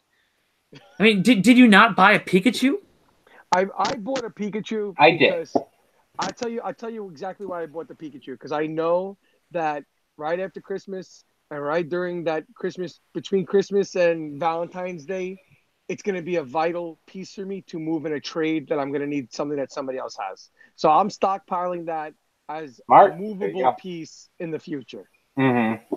I mean, did you not buy a Pikachu? I bought a Pikachu I did. because I tell you exactly why I bought the Pikachu, because I know that right after Christmas and right during that Christmas, between Christmas and Valentine's Day, it's going to be a vital piece for me to move in a trade that I'm going to need something that somebody else has. So I'm stockpiling that as Smart. a There you movable go. piece in the future. Mm-hmm.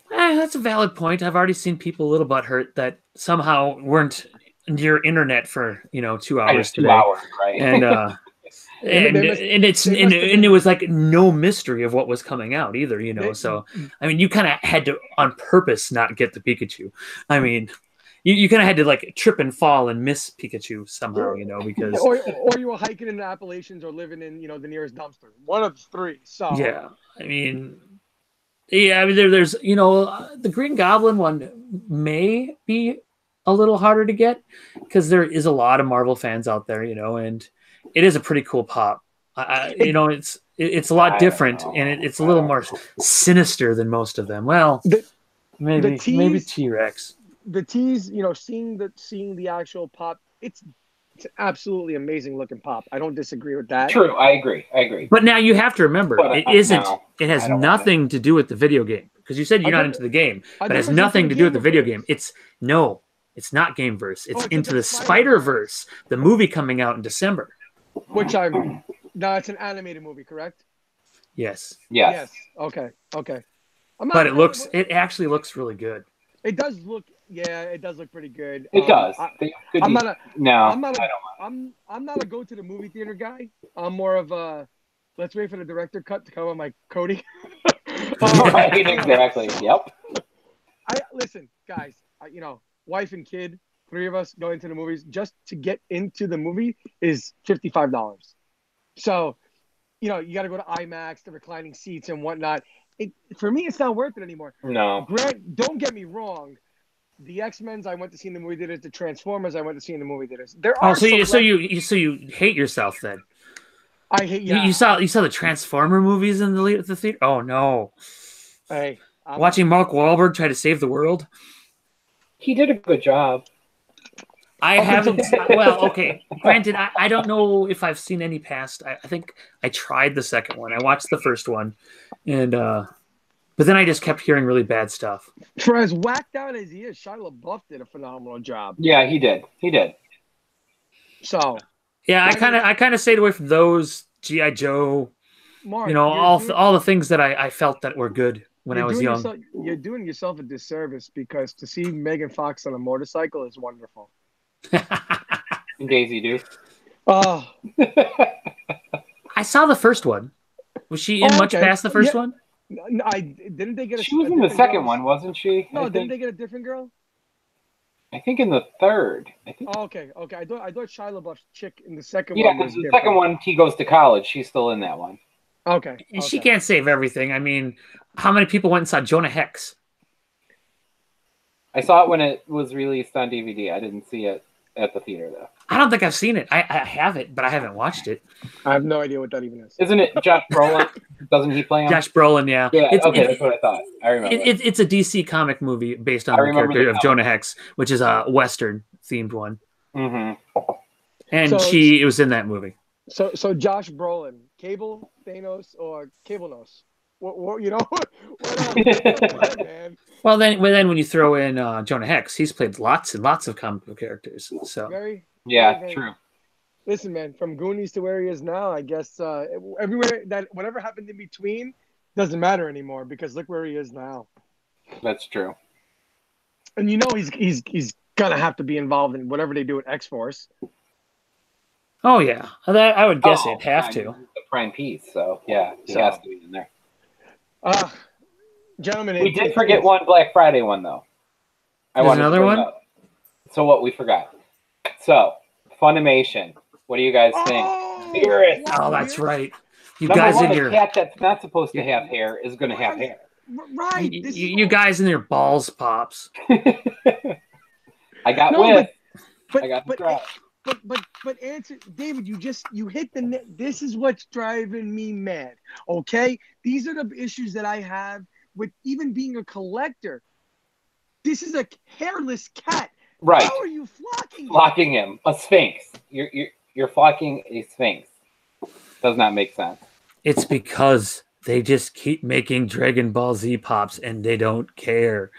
That's a valid point. I've already seen people a little butthurt that somehow weren't near internet for 2 Right, hours it's 2 today, hours, right? and They must they must have and it been was like no mystery of what was coming out either. they, So I mean, you kind of had to on purpose not get the Pikachu. I mean, you kind of had to like trip and fall and miss Pikachu somehow, because or you were hiking in the Appalachians or living in the nearest dumpster. One of the three. So yeah, I mean. Yeah, I mean, there's the Green Goblin one may be a little harder to get because there is a lot of Marvel fans out there, and it is a pretty cool pop. it, It's a lot I don't different know. and it's a little more sinister than most of them. Well, the the maybe tease T-Rex. the tease, seeing the actual pop, it's an absolutely amazing looking pop. I don't disagree with that. True, I agree. But now you have to remember, But it isn't. no, It has I don't want it. nothing to do with the video game because you said you're I not thought into the game, I but it has thought it was into nothing the to do with the video Gamerverse. game. It's not Gameverse. It's It's into into the Spider-Verse, the movie coming out in December. Which no, it's an animated movie, correct? Yes. Yes. Okay. I'm But not, it actually looks really good. it does look, yeah, it does look pretty good. It does. I'm not a, No, I'm not I a, don't I'm not a go to the movie theater guy. I'm more of a let's wait for the director cut to come on my Cody. want. Right, exactly. Yep. Listen, guys. Wife and kid, three of us going to the movies just to get into the movie is $55. So, you got to go to IMAX, the reclining seats and whatnot. For me, it's not worth it anymore. No. Grant, don't get me wrong. The X-Men's I went to see in the movie theaters. The Transformers I went to see in the movie theaters. There are So you hate yourself then? I hate You saw the Transformer movies in the theater? Oh no! Hey, Watching Mark Wahlberg try to save the world. He did a good job. I haven't. Well, okay. Granted, I don't know if I've seen any past. I think I tried the second one. I watched the first one, and but then I just kept hearing really bad stuff. For as whacked out as he is, Shia LaBeouf did a phenomenal job. Yeah, he did. So Yeah, I kind of stayed away from those G.I. Joe. Mark, all the things that I felt that were good when I was young. You're doing yourself a disservice because to see Megan Fox on a motorcycle is wonderful. And Daisy Duke. Oh, I saw the first one. Was she in much past the first one? Didn't they get? She was in the second one, wasn't she? No, didn't they get a different girl? I think in the third. Oh, okay. I thought Shia LaBeouf's chick in the second Yeah, one was the different. second one, he goes to college. She's still in that one. Okay. And she can't save everything. I mean, how many people went and saw Jonah Hex? I saw it when it was released on DVD. I didn't see it at the theater, though. I don't think I've seen it. I have it, but I haven't watched it. I have no idea what that even is. Isn't it Josh Brolin? Doesn't he play him? Josh Brolin, yeah. Yeah, that's what I thought. I remember. It's a DC comic movie based on the character of Jonah Hex, which is a Western-themed one. Mm-hmm. And it was in that movie. So Josh Brolin, Cable, Thanos, or Cable Nose? What man? Well, then when you throw in Jonah Hex, he's played lots and lots of comic book characters. So very true. Listen, man, from Goonies to where he is now, I guess everywhere that whatever happened in between doesn't matter anymore because look where he is now. That's true. And he's gonna have to be involved in whatever they do at X-Force. Oh yeah, I would guess it'd have to. The prime piece, so yeah, he has to be in there. Gentlemen, we did forget one Black Friday one though. There's another one. So what we forgot? So Funimation. What do you guys think? Oh, that's right. You Number guys one, in your cat that's not supposed to have hair is going to have hair. Right. You guys in your balls pops. I got I got the drop. But answer, David, you hit the net. This is what's driving me mad. Okay, these are the issues that I have with even being a collector. This is a hairless cat. Right. How are you flocking? Flocking him. A sphinx. You're flocking a sphinx. Does not make sense. It's because they just keep making Dragon Ball Z pops and they don't care.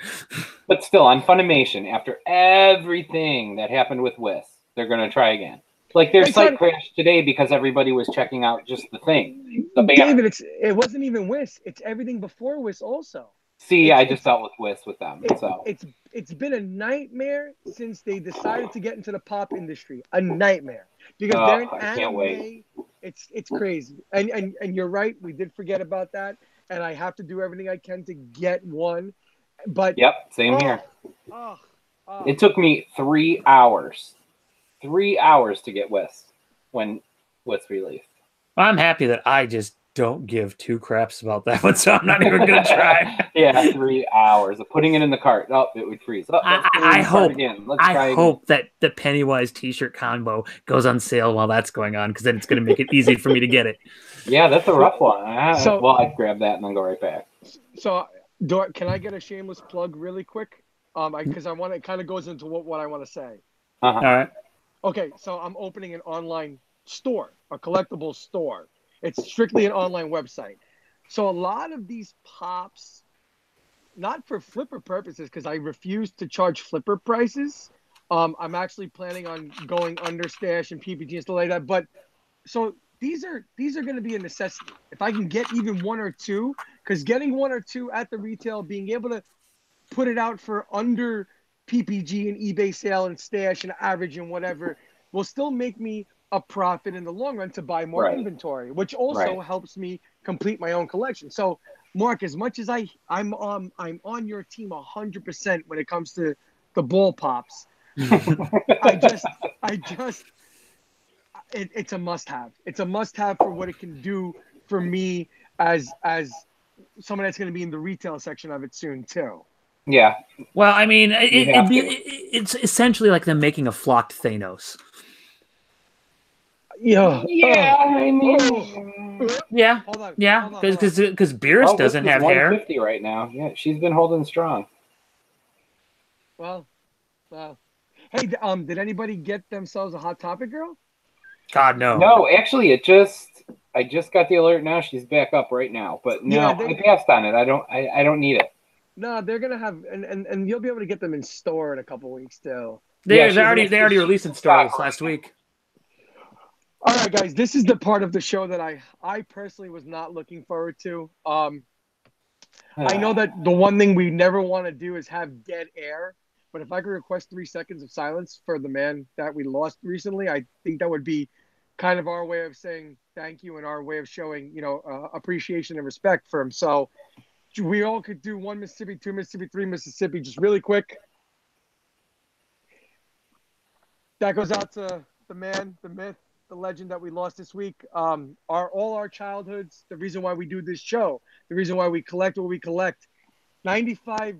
But still, on Funimation, after everything that happened with Whis, they're going to try again. Like their site crashed today because everybody was checking out just the thing. The banner. David, it wasn't even Whis. It's everything before Whis also. See, I just dealt with Whis with them. So it's been a nightmare since they decided to get into the pop industry. A nightmare. Because they're an anime. Can't wait. It's crazy. And you're right, we did forget about that. And I have to do everything I can to get one. But yep, same here. It took me 3 hours. 3 hours to get Whis when Whis released. I'm happy that I just don't give two craps about that one, so I'm not even going to try. Yeah, 3 hours of putting it in the cart. Oh, it would freeze. Oh, I hope that the Pennywise t-shirt combo goes on sale while that's going on, because then it's going to make it easy for me to get it. Yeah, that's a rough one. Well, I'd grab that and then go right back. So, can I get a shameless plug really quick? Because I want it kind of goes into what I want to say. All right. Okay, so I'm opening an online store, a collectible store. It's strictly an online website. So a lot of these pops, not for flipper purposes, because I refuse to charge flipper prices. I'm actually planning on going under stash and PPG and stuff like that. But so these are going to be a necessity. If I can get even one or two, because getting one or two at the retail, being able to put it out for under PPG and eBay sale and stash and average and whatever will still make me a profit in the long run to buy more inventory, which also helps me complete my own collection. So, Mark, as much as I'm on your team 100% when it comes to the ball pops, it's a must-have. It's a must-have for what it can do for me as someone that's going to be in the retail section of it soon too. Yeah. Well, I mean, it's essentially like them making a flocked Thanos. Yeah. I mean, yeah. Hold on. Yeah. Because Beerus doesn't have hair. 150 right now. Yeah, she's been holding strong. Well. Hey, did anybody get themselves a Hot Topic girl? God, no. No, actually, I just got the alert now. She's back up right now, but no, I passed on it. I don't need it. No, they're gonna have, and you'll be able to get them in store in a couple weeks too. They already released in stores last week. All right, guys, this is the part of the show that I personally was not looking forward to. I know that the one thing we never want to do is have dead air, but if I could request 3 seconds of silence for the man that we lost recently, I think that would be kind of our way of saying thank you and our way of showing, appreciation and respect for him. So we all could do 1 Mississippi, 2 Mississippi, 3 Mississippi, just really quick. That goes out to the man, the myth, the legend that we lost this week. All our childhoods, the reason why we do this show, the reason why we collect what we collect. 95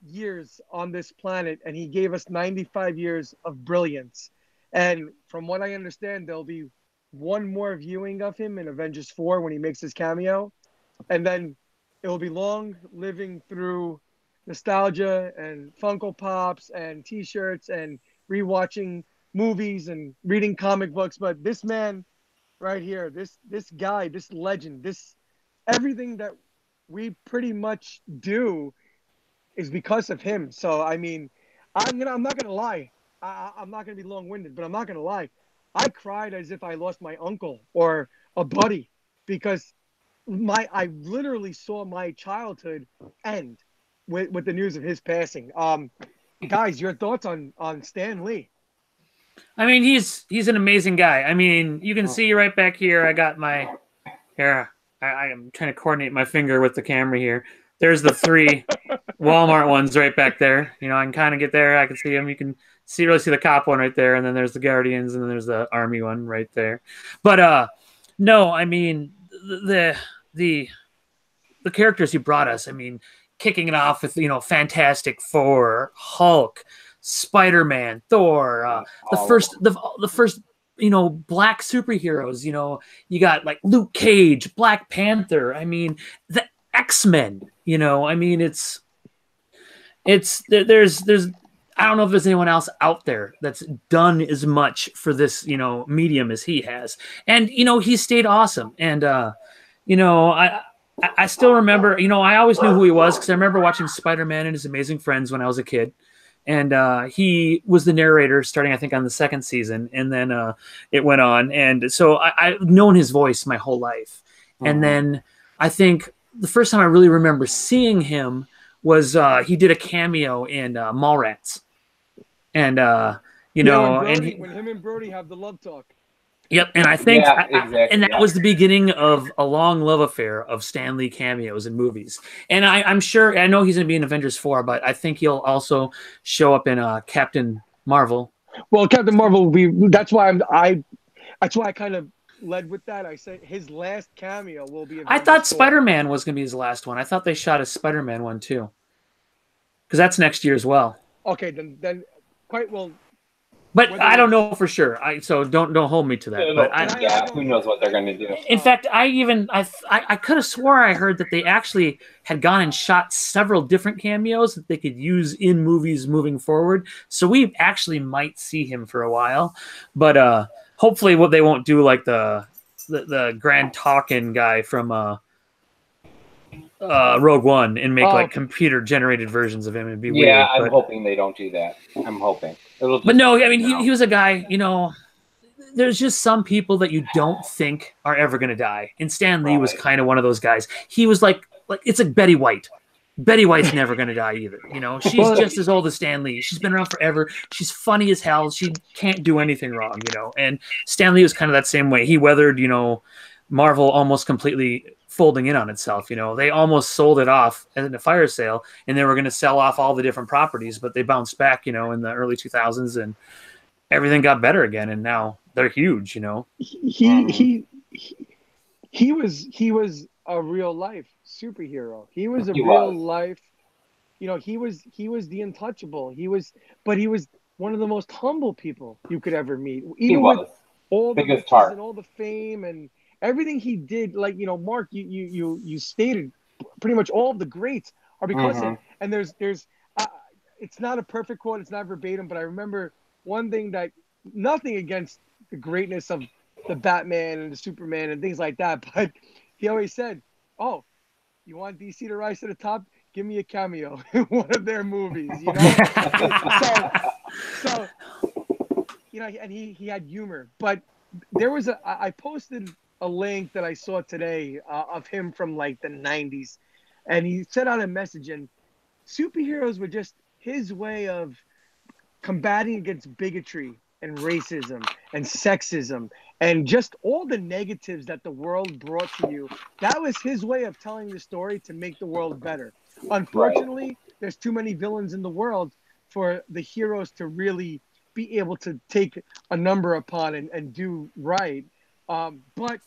years on this planet, and he gave us 95 years of brilliance. And from what I understand, there'll be one more viewing of him in Avengers 4 when he makes his cameo. And then it will be long living through nostalgia and Funko Pops and T-shirts and rewatching movies and reading comic books. But this man right here, this guy, this legend, this everything that we pretty much do is because of him. So I mean, I'm not gonna lie. I'm not gonna be long-winded, but I'm not gonna lie. I cried as if I lost my uncle or a buddy because I literally saw my childhood end with the news of his passing. Guys, your thoughts on Stan Lee? I mean, he's an amazing guy. I mean, you can see right back here. I got my here. I am trying to coordinate my finger with the camera here. There's the 3 Walmart ones right back there. You know, I can kind of get there. I can see them. You can really see the cop one right there, and then there's the Guardians, and then there's the Army one right there. But no, I mean the characters he brought us. I mean, kicking it off with Fantastic Four, Hulk, Spider-Man, Thor, the first black superheroes. You got like Luke Cage, Black Panther. I mean, the X-Men. I mean, there's I don't know if there's anyone else out there that's done as much for this, medium as he has. And, he stayed awesome. And, I still remember, I always knew who he was because I remember watching Spider-Man and His Amazing Friends when I was a kid. And he was the narrator starting, I think, on the second season. And then it went on. And so I've known his voice my whole life. And then I think the first time I really remember seeing him was he did a cameo in Mallrats. And, when him and Brody have the love talk. Yep, and I think, exactly, and that was the beginning of a long love affair of Stan Lee cameos in movies. And I'm sure, I know he's going to be in Avengers 4, but I think he'll also show up in Captain Marvel. Well, Captain Marvel will be. That's why I kind of led with that. I said his last cameo will be. I thought Spider-Man was going to be his last one. I thought they shot a Spider-Man one too, because that's next year as well. Okay, then quite well. But I don't know for sure. So don't hold me to that. But who knows what they're going to do? In fact, I could have swore I heard that they actually had gone and shot several different cameos that they could use in movies moving forward. So we actually might see him for a while. But hopefully, what they won't do like the Grand Talkin guy from Rogue One and make like computer generated versions of him. It'd be weird. Yeah, I'm hoping they don't do that. I'm hoping. But no, I mean, he was a guy, there's just some people that you don't think are ever going to die. And Stan Lee was kind of one of those guys. He was like it's like Betty White. Betty White's never going to die either. She's just as old as Stan Lee. She's been around forever. She's funny as hell. She can't do anything wrong, And Stan Lee was kind of that same way. He weathered, Marvel almost completely folding in on itself. They almost sold it off in a fire sale, and they were going to sell off all the different properties, but they bounced back, in the early 2000s, and everything got better again. And now they're huge, He was a real life superhero. He was a real life, he was the untouchable. He was one of the most humble people you could ever meet. Even with all the riches and all the fame and everything he did, like, Mark, you stated pretty much all of the greats are because of, and there's it's not a perfect quote, it's not verbatim, but I remember one thing that, nothing against the greatness of the Batman and the Superman and things like that, but he always said, "Oh, you want DC to rise to the top? Give me a cameo in one of their movies," so and he had humor, but there was I posted a link that I saw today of him from like the 90s, and he sent out a message, and superheroes were just his way of combating against bigotry and racism and sexism and just all the negatives that the world brought to you. That was his way of telling the story to make the world better. Unfortunately, there's too many villains in the world for the heroes to really be able to take a number upon and do right. But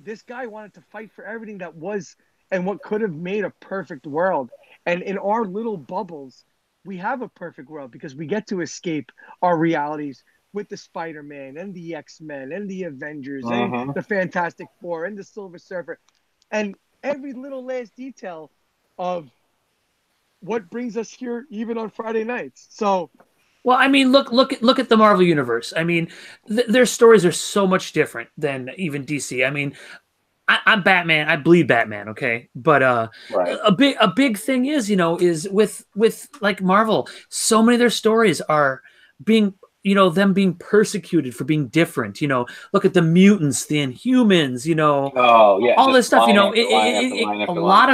this guy wanted to fight for everything that was and what could have made a perfect world. And in our little bubbles, we have a perfect world because we get to escape our realities with the Spider-Man and the X-Men and the Avengers and the Fantastic Four and the Silver Surfer and every little last detail of what brings us here even on Friday nights. So, well, I mean, look at the Marvel Universe. I mean, their stories are so much different than even DC. I mean, I'm Batman. I bleed Batman. Okay, but a big thing is, is with like Marvel, so many of their stories are being, them being persecuted for being different. Look at the mutants, the Inhumans. All this stuff. A lot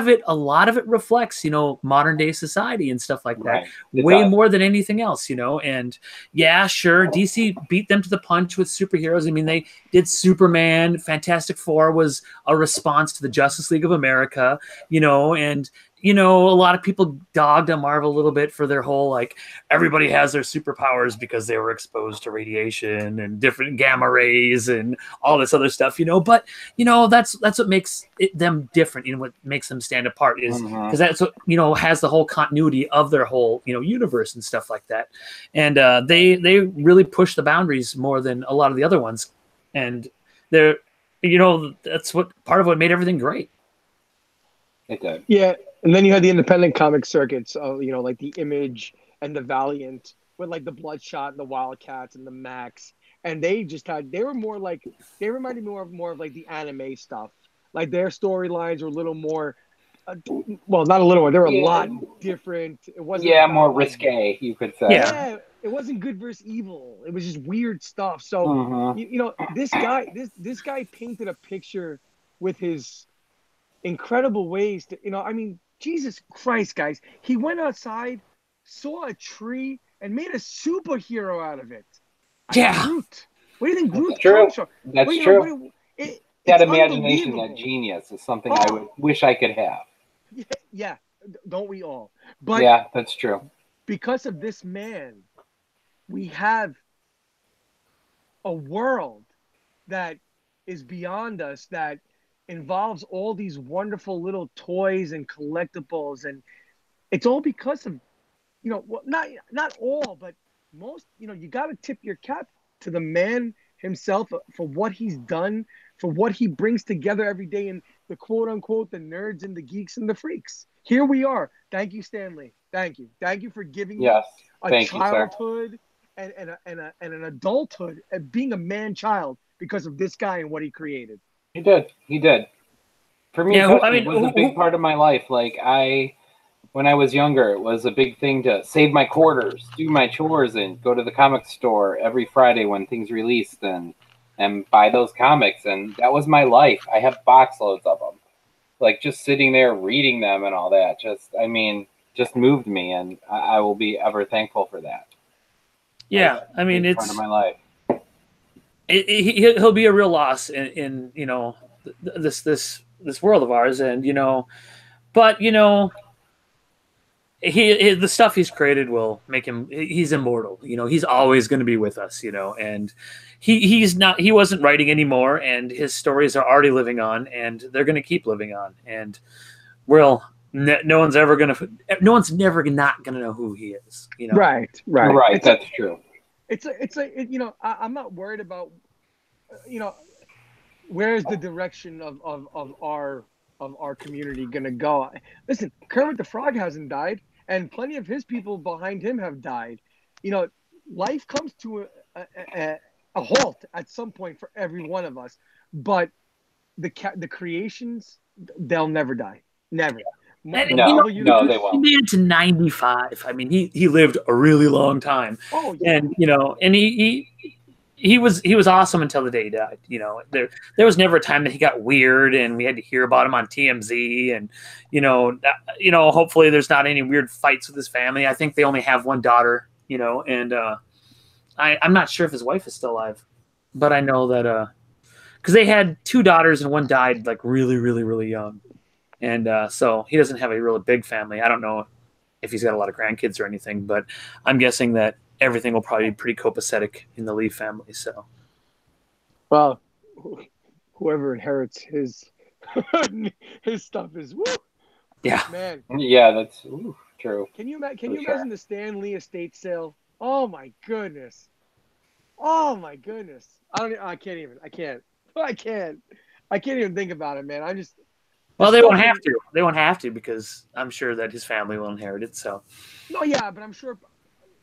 of it reflects, modern day society and stuff like that. Way more than anything else. And yeah, sure, DC beat them to the punch with superheroes. I mean, they did Superman. Fantastic Four was a response to the Justice League of America. And a lot of people dogged on Marvel a little bit for their whole, like, everybody has their superpowers because they were exposed to radiation and different gamma rays and all this other stuff, but, that's what makes them different. What makes them stand apart is because that's what, has the whole continuity of their whole, universe and stuff like that. And they really push the boundaries more than a lot of the other ones. And they're, that's what part of what made everything great. It did. Yeah. And then you had the independent comic circuits, like the Image and the Valiant, with like the Bloodshot and the Wildcats and the Max, and they were more like they reminded me more of like the anime stuff. Like their storylines were a little more, well, not a little more. They were a lot different. It wasn't Yeah, about, more like, risque, you could say. yeah, it wasn't good versus evil. It was just weird stuff. So you know, this guy painted a picture with his incredible ways to, you know, I mean, Jesus Christ, guys, he went outside, saw a tree, and made a superhero out of it. Yeah. Groot. Where do you think That's Groot true. comes from? That's Well, you true. know, it's That imagination, that unbelievable. genius is something I would wish I could have. Yeah, don't we all? But Yeah, that's true. because of this man, we have a world that is beyond us, that involves all these wonderful little toys and collectibles, and it's all because of, you know, well, not all, but most. You know, you got to tip your cap to the man himself for what he's done, for what he brings together every day, and the quote unquote the nerds and the geeks and the freaks. Here we are. Thank you, Stanley. Thank you for giving me a childhood and an adulthood, and being a man child because of this guy and what he created. He did. For me, Yeah, it was a big part of my life. Like when I was younger, it was a big thing to save my quarters, do my chores, and go to the comic store every Friday when things released, and buy those comics. And that was my life. I have box loads of them. Like just sitting there reading them and all that. Just moved me, and I will be ever thankful for that. Yeah, I mean, it's part of my life. He'll be a real loss in you know, this world of ours, and you know, but you know, the stuff he's created will make him, he's immortal. You know, he's always going to be with us. You know, and he wasn't writing anymore, and his stories are already living on, and they're going to keep living on, and no one's never not going to know who he is. You know, right. That's true. You know, I'm not worried about, you know, where's the direction of our community gonna go. Listen, Kermit the Frog hasn't died, and plenty of his people behind him have died. You know, life comes to a halt at some point for every one of us, but the creations, they'll never die. Never. And, they won't. He made it to 95. I mean, he lived a really long time. Oh, yeah. And you know, and he was awesome until the day he died. You know, there was never a time that he got weird, and we had to hear about him on TMZ. And you know, hopefully there's not any weird fights with his family. I think they only have one daughter. You know, and I'm not sure if his wife is still alive, but I know that because they had two daughters and one died like really, really, really young. And so he doesn't have a really big family. I don't know if he's got a lot of grandkids or anything, but I'm guessing that everything will probably be pretty copacetic in the Lee family. So, well, whoever inherits his stuff is woo. Yeah, man. Yeah, that's true. Can you imagine the Stan Lee estate sale? Oh my goodness. Oh my goodness. I can't even think about it, man. I'm just. Well, they won't have to. They won't have to, because I'm sure that his family will inherit it. So. No, yeah, but I'm sure,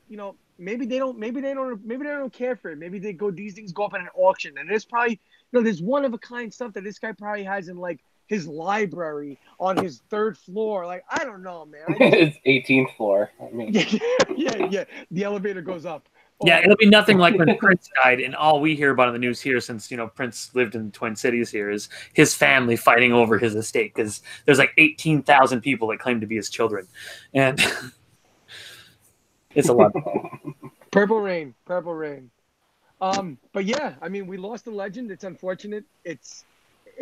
you know, maybe they don't care for it. Maybe these things go up in an auction, and there's probably, you know, there's one of a kind stuff that this guy probably has in like his library on his 3rd floor. Like, I don't know, man. His 18th floor. I mean. yeah. The elevator goes up. Yeah, it'll be nothing like when Prince died, and all we hear about in the news here, since, you know, Prince lived in the Twin Cities here, is his family fighting over his estate, because there's like 18,000 people that claim to be his children, and it's a lot. Purple Rain. But yeah, I mean, we lost a legend. It's unfortunate. It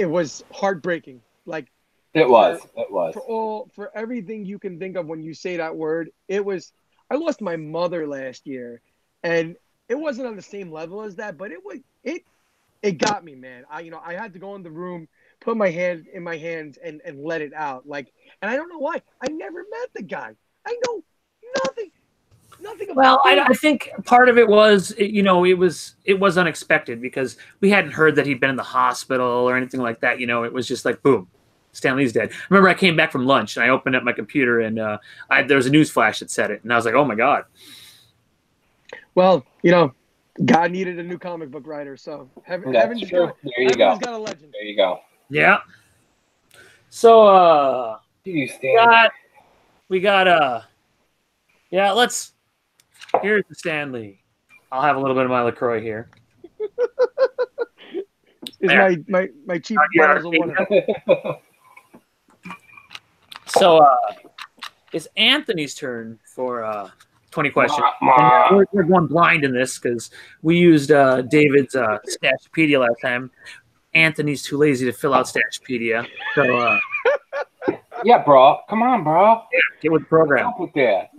was heartbreaking. Like, it was for everything you can think of when you say that word. I lost my mother last year. And it wasn't on the same level as that, but it got me, man. I had to go in the room, put my hand in my hands, and let it out. Like, and I don't know why. I never met the guy. I know nothing about Well, him. I think part of it was, you know, it was unexpected, because we hadn't heard that he'd been in the hospital or anything like that. You know, it was just like, boom, Stan Lee's dead. I remember I came back from lunch and I opened up my computer, and there was a news flash that said it, and I was like, oh my God. Well, you know, God needed a new comic book writer, so That's true. There you go. Heaven has got a legend. There you go. Yeah. So You stand. we got yeah, here's the Stanley. I'll have a little bit of my LaCroix here. Is There. my cheap Yeah. bottles of water. So it's Anthony's turn for 20 questions. And we're going blind in this because we used David's Stashpedia last time. Anthony's too lazy to fill out Stashpedia. So yeah, bro. Come on, bro. get with the program. Help with that.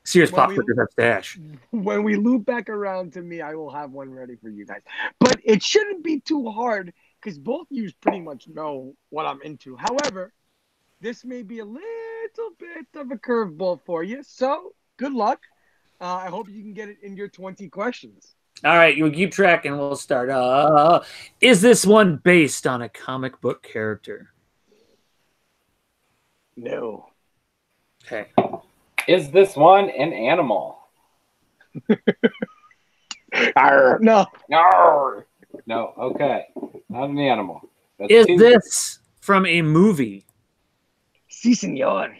Serious pop culture have Stash. When we loop back around to me, I will have one ready for you guys. But it shouldn't be too hard because both of you pretty much know what I'm into. However, this may be a little bit of a curveball for you. So good luck. I hope you can get it in your 20 questions. All right, you keep track and we'll start. Is this one based on a comic book character? No. Okay. Is this one an animal? No. No. No. Okay. Not an animal. Is this from a movie? Si, senor.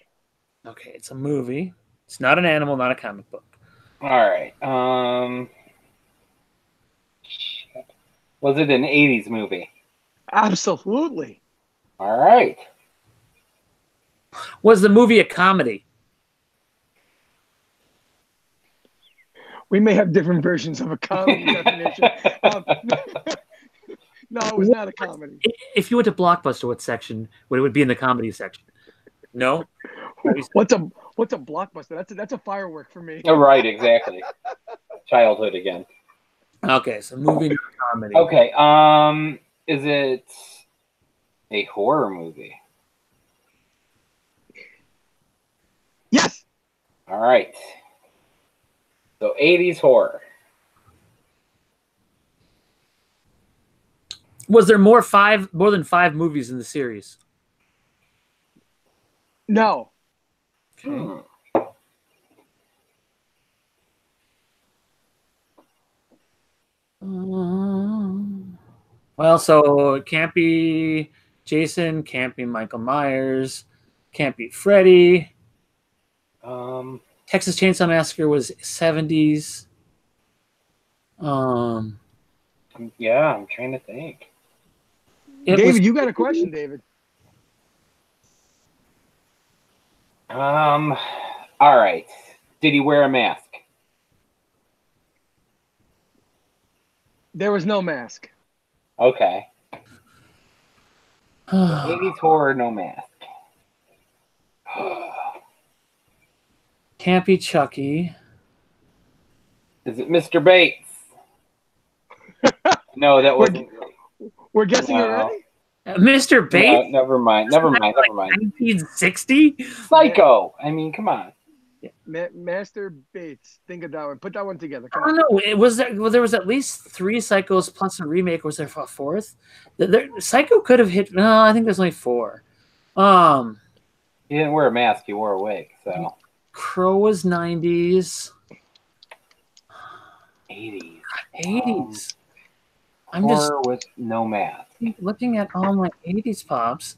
Okay, it's a movie. It's not an animal, not a comic book. All right. Was it an 80s movie? Absolutely. All right. Was the movie a comedy? We may have different versions of a comedy definition. No, it was not a comedy. If you went to Blockbuster, what section would it be in the comedy section? No. What's a blockbuster? That's a firework for me. Oh, right, exactly. Childhood again. Okay, so movie to comedy. Okay. Is it a horror movie? Yes. All right. So 80s horror. Was there more than 5 movies in the series? No. Okay. Well, so it can't be Jason, can't be Michael Myers, can't be Freddy. Texas Chainsaw Massacre was 70s. Yeah, I'm trying to think. David, you got a question, David. All right. Did he wear a mask? There was no mask. Okay. 80s horror, no mask. Can't be Chucky. Is it Mr. Bates? No, that wasn't. We're guessing already? Mr. Bates? No, never mind. 1960? Psycho. I mean, come on. Master Bates. Think of that one. Put that one together. I don't know. There was at least 3 Psychos plus a remake. Was there a 4th? Psycho could have hit. No, I think there's only 4. He didn't wear a mask. He wore a wig. So Crow was 90s. 80s. I'm horror with no mask. Looking at all my 80s pops.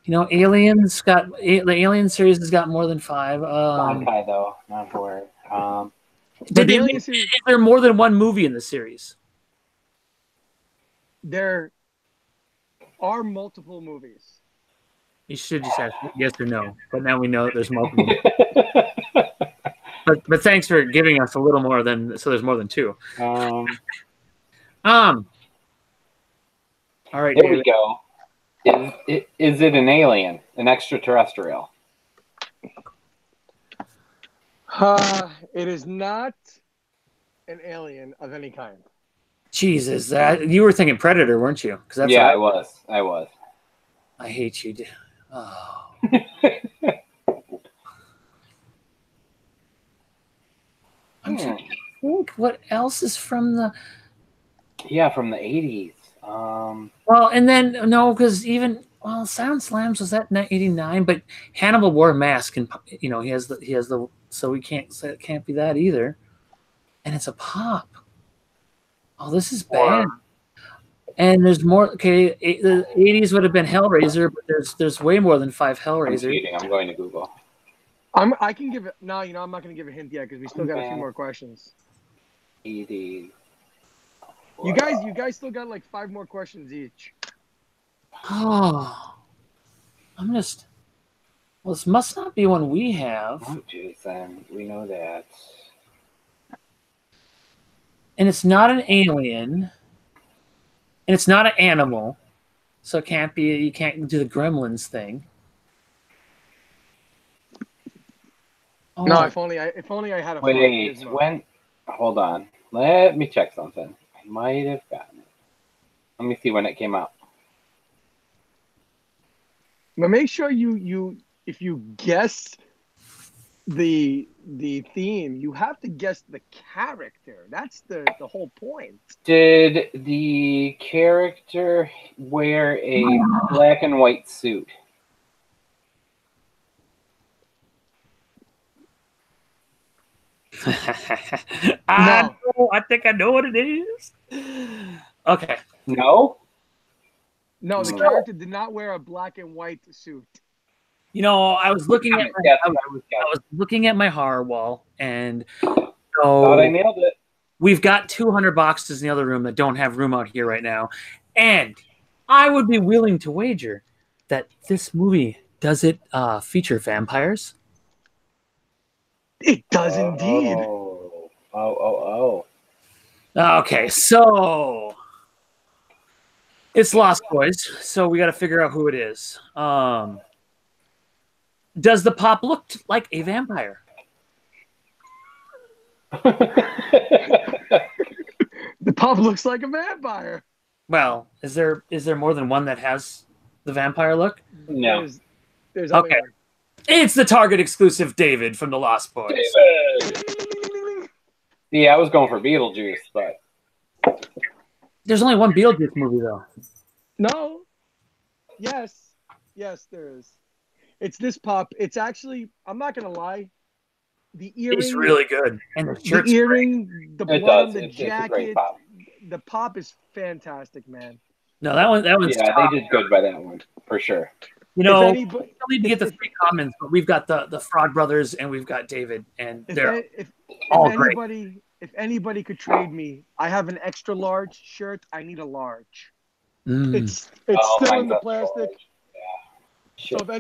You know, Aliens the Alien series has got more than 5. Sci-fi though, not horror. Is there more than one movie in the series? There are multiple movies. You should just ask yes or no. But now we know that there's multiple. but thanks for giving us a little more than so there's more than 2. All right. There we go. Is it an alien, an extraterrestrial? It is not an alien of any kind. Jesus, you were thinking Predator, weren't you? Yeah, I was. I hate you. Oh. I'm trying to think what else is from the. Yeah, from the 80s. Well, and then no, because even Well, Silent Slams was that 89, but Hannibal wore a mask, and he has the so we can't say it can't be that either. And it's a pop. Oh, this is bad. And there's more. Okay, the 80s would have been Hellraiser, but there's way more than 5 I'm Hellraiser. cheating. I'm going to Google. I can give it. No, I'm not going to give a hint yet because we still got a few more questions. 80s. You guys still got like 5 more questions each. Oh, well, this must not be one we have. Oh, Jason, we know that. And it's not an alien. And it's not an animal. So it can't be, you can't do the Gremlins thing. Oh. No, if only I had a Wait, hold on. Let me check something. I might have gotten it. Let me see when it came out. But make sure if you guess the theme, you have to guess the character. That's the whole point. Did the character wear a black and white suit? I think I know what it is. Okay. No? No, the character did not wear a black and white suit. I was looking at my horror wall, and thought I nailed it. We've got 200 boxes in the other room that don't have room out here right now, and I would be willing to wager that this movie does it feature vampires. It does indeed. Oh. Okay, so it's Lost Boys, so we got to figure out who it is. Does the pop look like a vampire? The pop looks like a vampire. Well, is there more than one that has the vampire look? No. There's okay. It's the Target exclusive David from the Lost Boys. David. Yeah, I was going for Beetlejuice, but there's only one Beetlejuice movie though. No. Yes, there is. It's this pop. It's actually, I'm not gonna lie, the earring. It's really good, and the earring, great. the blood on the jacket. The pop is fantastic, man. No, that one's yeah, top. They did good by that one for sure. We don't need to get the 3 comments, but we've got the Frog Brothers and we've got David, and they're all great. If anybody could trade me, I have an extra large shirt. I need a large. It's still in the plastic. Yeah. So if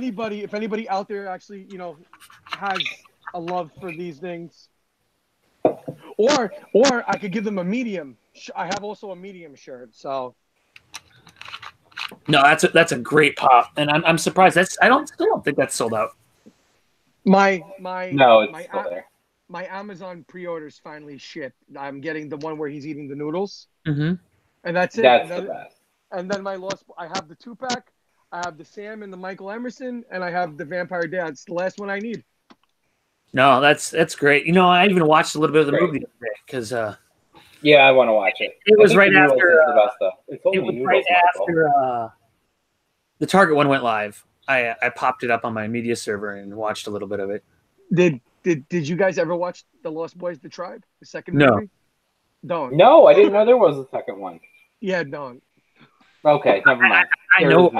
anybody out there actually has a love for these things, or I could give them a medium. I have also a medium shirt. So. No, that's a great pop, and I'm surprised. I still don't think that's sold out. It's still there. My Amazon pre-orders finally shipped. I'm getting the one where he's eating the noodles, and that's it. That's the best. And then I have the 2-pack. I have the Sam and the Michael Emerson, and I have the Vampire Dad. It's the last one I need. No, that's great. I even watched a little bit of the movie today because. Yeah, I want to watch it. It was right after. It was right after the Target one went live. I popped it up on my media server and watched a little bit of it. Did you guys ever watch The Lost Boys: The Tribe? The second movie? Don't. No, I didn't know there was a second one. Yeah, don't. Okay, never mind. I know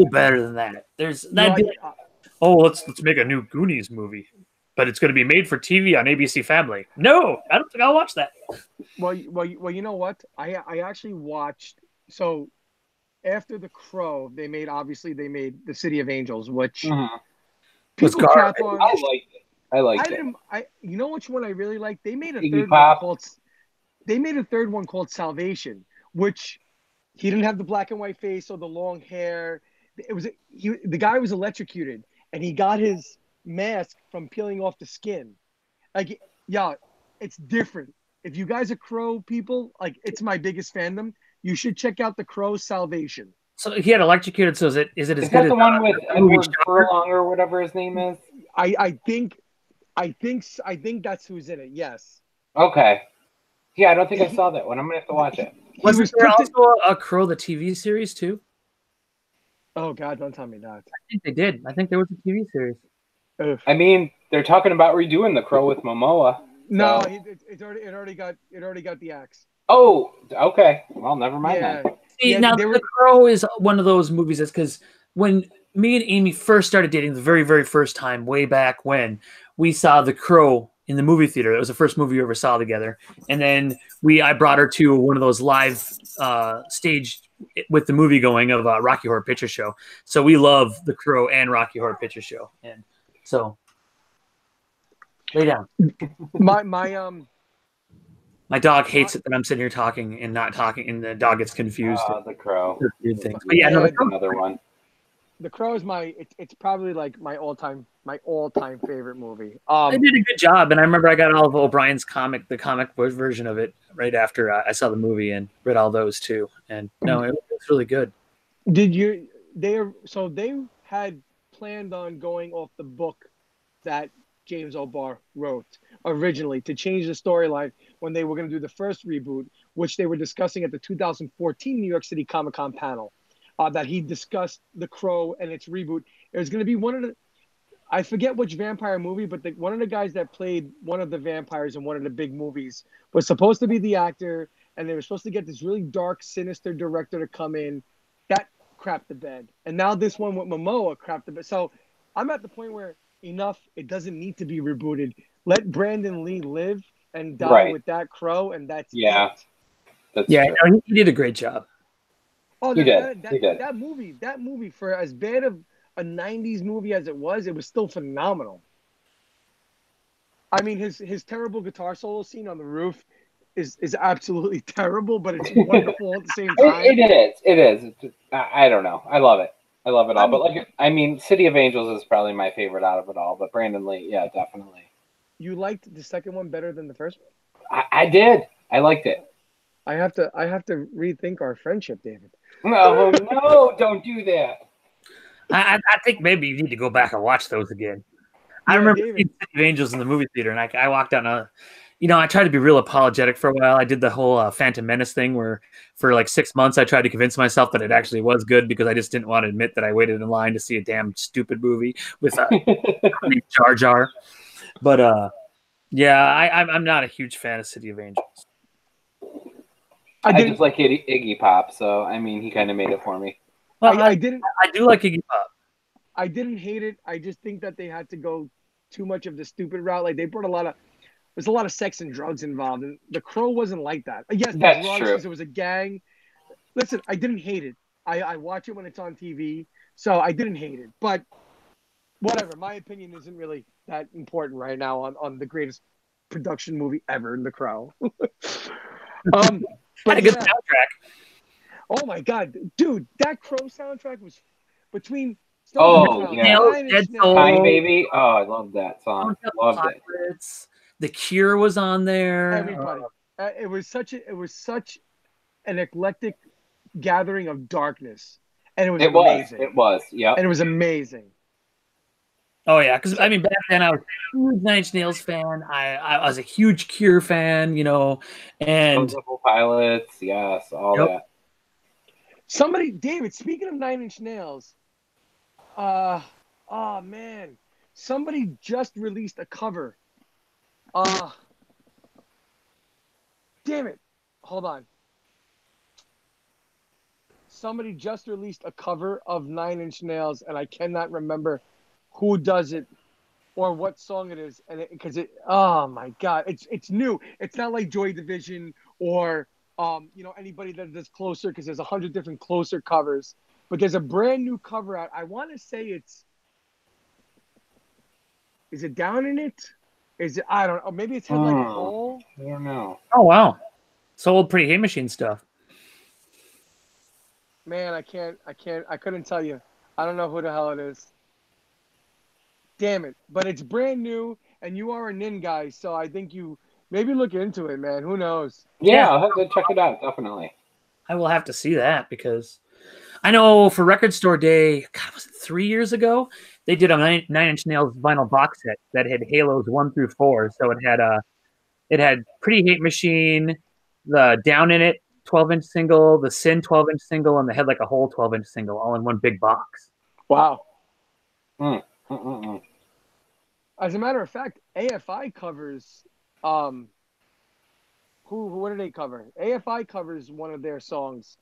better than that. Let's make a new Goonies movie, but it's going to be made for TV on ABC Family. No, I don't think I'll watch that. Well, you know what? I actually watched. So after The Crow, they made The City of Angels, which people cap on. I liked it. You know which one I really liked? They made a third one called Salvation, which he didn't have the black and white face or the long hair. The guy was electrocuted, and he got his mask from peeling off the skin. It's different. If you guys are Crow people, it's my biggest fandom. You should check out The Crow's Salvation. So he had electrocuted. So is it as good as the one with Edward Furlong or whatever his name is? I think that's who's in it. Yes. Okay. Yeah, I don't think I saw that one. I'm gonna have to watch it. Was there also a Crow the TV series too? Oh God, don't tell me that. I think they did. I think there was a TV series. Ugh. I mean, they're talking about redoing The Crow with Momoa. No, So. it already got the axe. Oh, okay. Well, never mind Yeah, then. See, yeah, now they The were. Crow is one of those movies that's because when me and Amy first started dating the very, very first time, way back when, we saw The Crow in the movie theater. It was the first movie we ever saw together. And then I brought her to one of those live stage with the movie going of Rocky Horror Picture Show. So we love The Crow and Rocky Horror Picture Show. And so lay down. My My dog hates it that I'm sitting here talking and not talking, and the dog gets confused. The Crow. Weird things. But yeah, no, Yeah, Another one. The Crow is it's probably like my all time favorite movie. They did a good job, and I remember I got all of O'Brien's the comic book version of it right after I saw the movie and read all those too. And no, it was really good. Did you? They had planned on going off the book that James O'Barr wrote originally to change the storyline when they were going to do the first reboot, which they were discussing at the 2014 New York City Comic Con panel. That he discussed The Crow and its reboot. It was going to be one of the, I forget which vampire movie, but one of the guys that played one of the vampires in one of the big movies was supposed to be the actor, and they were supposed to get this really dark, sinister director to come in. That crapped the bed. And now this one with Momoa crapped the bed. So I'm at the point where enough, it doesn't need to be rebooted. Let Brandon Lee live and die with that Crow, and that's it. That's yeah, true. no, he did a great job. Oh, He did. That movie, for as bad of a '90s movie as it was still phenomenal. I mean, his terrible guitar solo scene on the roof is absolutely terrible, but it's wonderful at the same time. It is. I don't know. I love it. I love it all. But City of Angels is probably my favorite out of it all. But Brandon Lee, yeah, definitely. You liked the second one better than the first one? I did. I liked it. I have to rethink our friendship, David. No, don't do that. I think maybe you need to go back and watch those again. I remember seeing City of Angels in the movie theater, and I walked out and I tried to be real apologetic for a while. I did the whole Phantom Menace thing where for like 6 months I tried to convince myself that it actually was good because I just didn't want to admit that I waited in line to see a damn stupid movie with Jar Jar. But yeah, I'm not a huge fan of City of Angels. I just like Iggy Pop, so I mean, he kind of made it for me. Well, I do like Iggy Pop. I didn't hate it. I just think that they had to go too much of the stupid route. Like they brought there's a lot of sex and drugs involved, and The Crow wasn't like that. Yes, that's drugs true. Because it was a gang. Listen, I didn't hate it. I watch it when it's on TV, so I didn't hate it. But whatever, my opinion isn't really that important right now on the greatest production movie ever, The Crow. But a good soundtrack. Oh my god, dude, that Crow soundtrack was between. Dead Soul, Time Baby. Oh, I love that song. Loved it. The Cure was on there. Everybody. It was such an eclectic gathering of darkness, and it was amazing. It was, yeah. And it was amazing. Oh yeah, because I mean back then I was a huge Nine Inch Nails fan. I was a huge Cure fan, and Pilots, yes, all that. David, speaking of Nine Inch Nails, oh man, somebody just released a cover. Damn it, hold on. Somebody just released a cover of Nine Inch Nails, and I cannot remember who does it or what song it is, and oh my god, it's new. It's not like Joy Division or anybody that does Closer, because there's 100 different Closer covers, but there's a brand new cover out. I want to say is it Down in It? Is it? I don't know. Maybe it's Head Like a Hole. I don't know. Oh wow, so old Pretty Hate Machine stuff. Man, I couldn't tell you. I don't know who the hell it is. Damn it. But it's brand new, and you are a Nin guy, so I think you maybe look into it, man. Who knows? Yeah, I'll have to check it out, definitely. I will have to see that because I know for Record Store Day, God, was it 3 years ago? They did a Nine Inch Nails vinyl box set that had Halos 1 through 4. So it had Pretty Hate Machine, the Down in It, 12-inch single, the Sin 12-inch single, and they had like a whole 12-inch single all in one big box. Wow. Mm. Mm-mm-mm. As a matter of fact, AFI covers what do they cover? AFI covers one of their songs.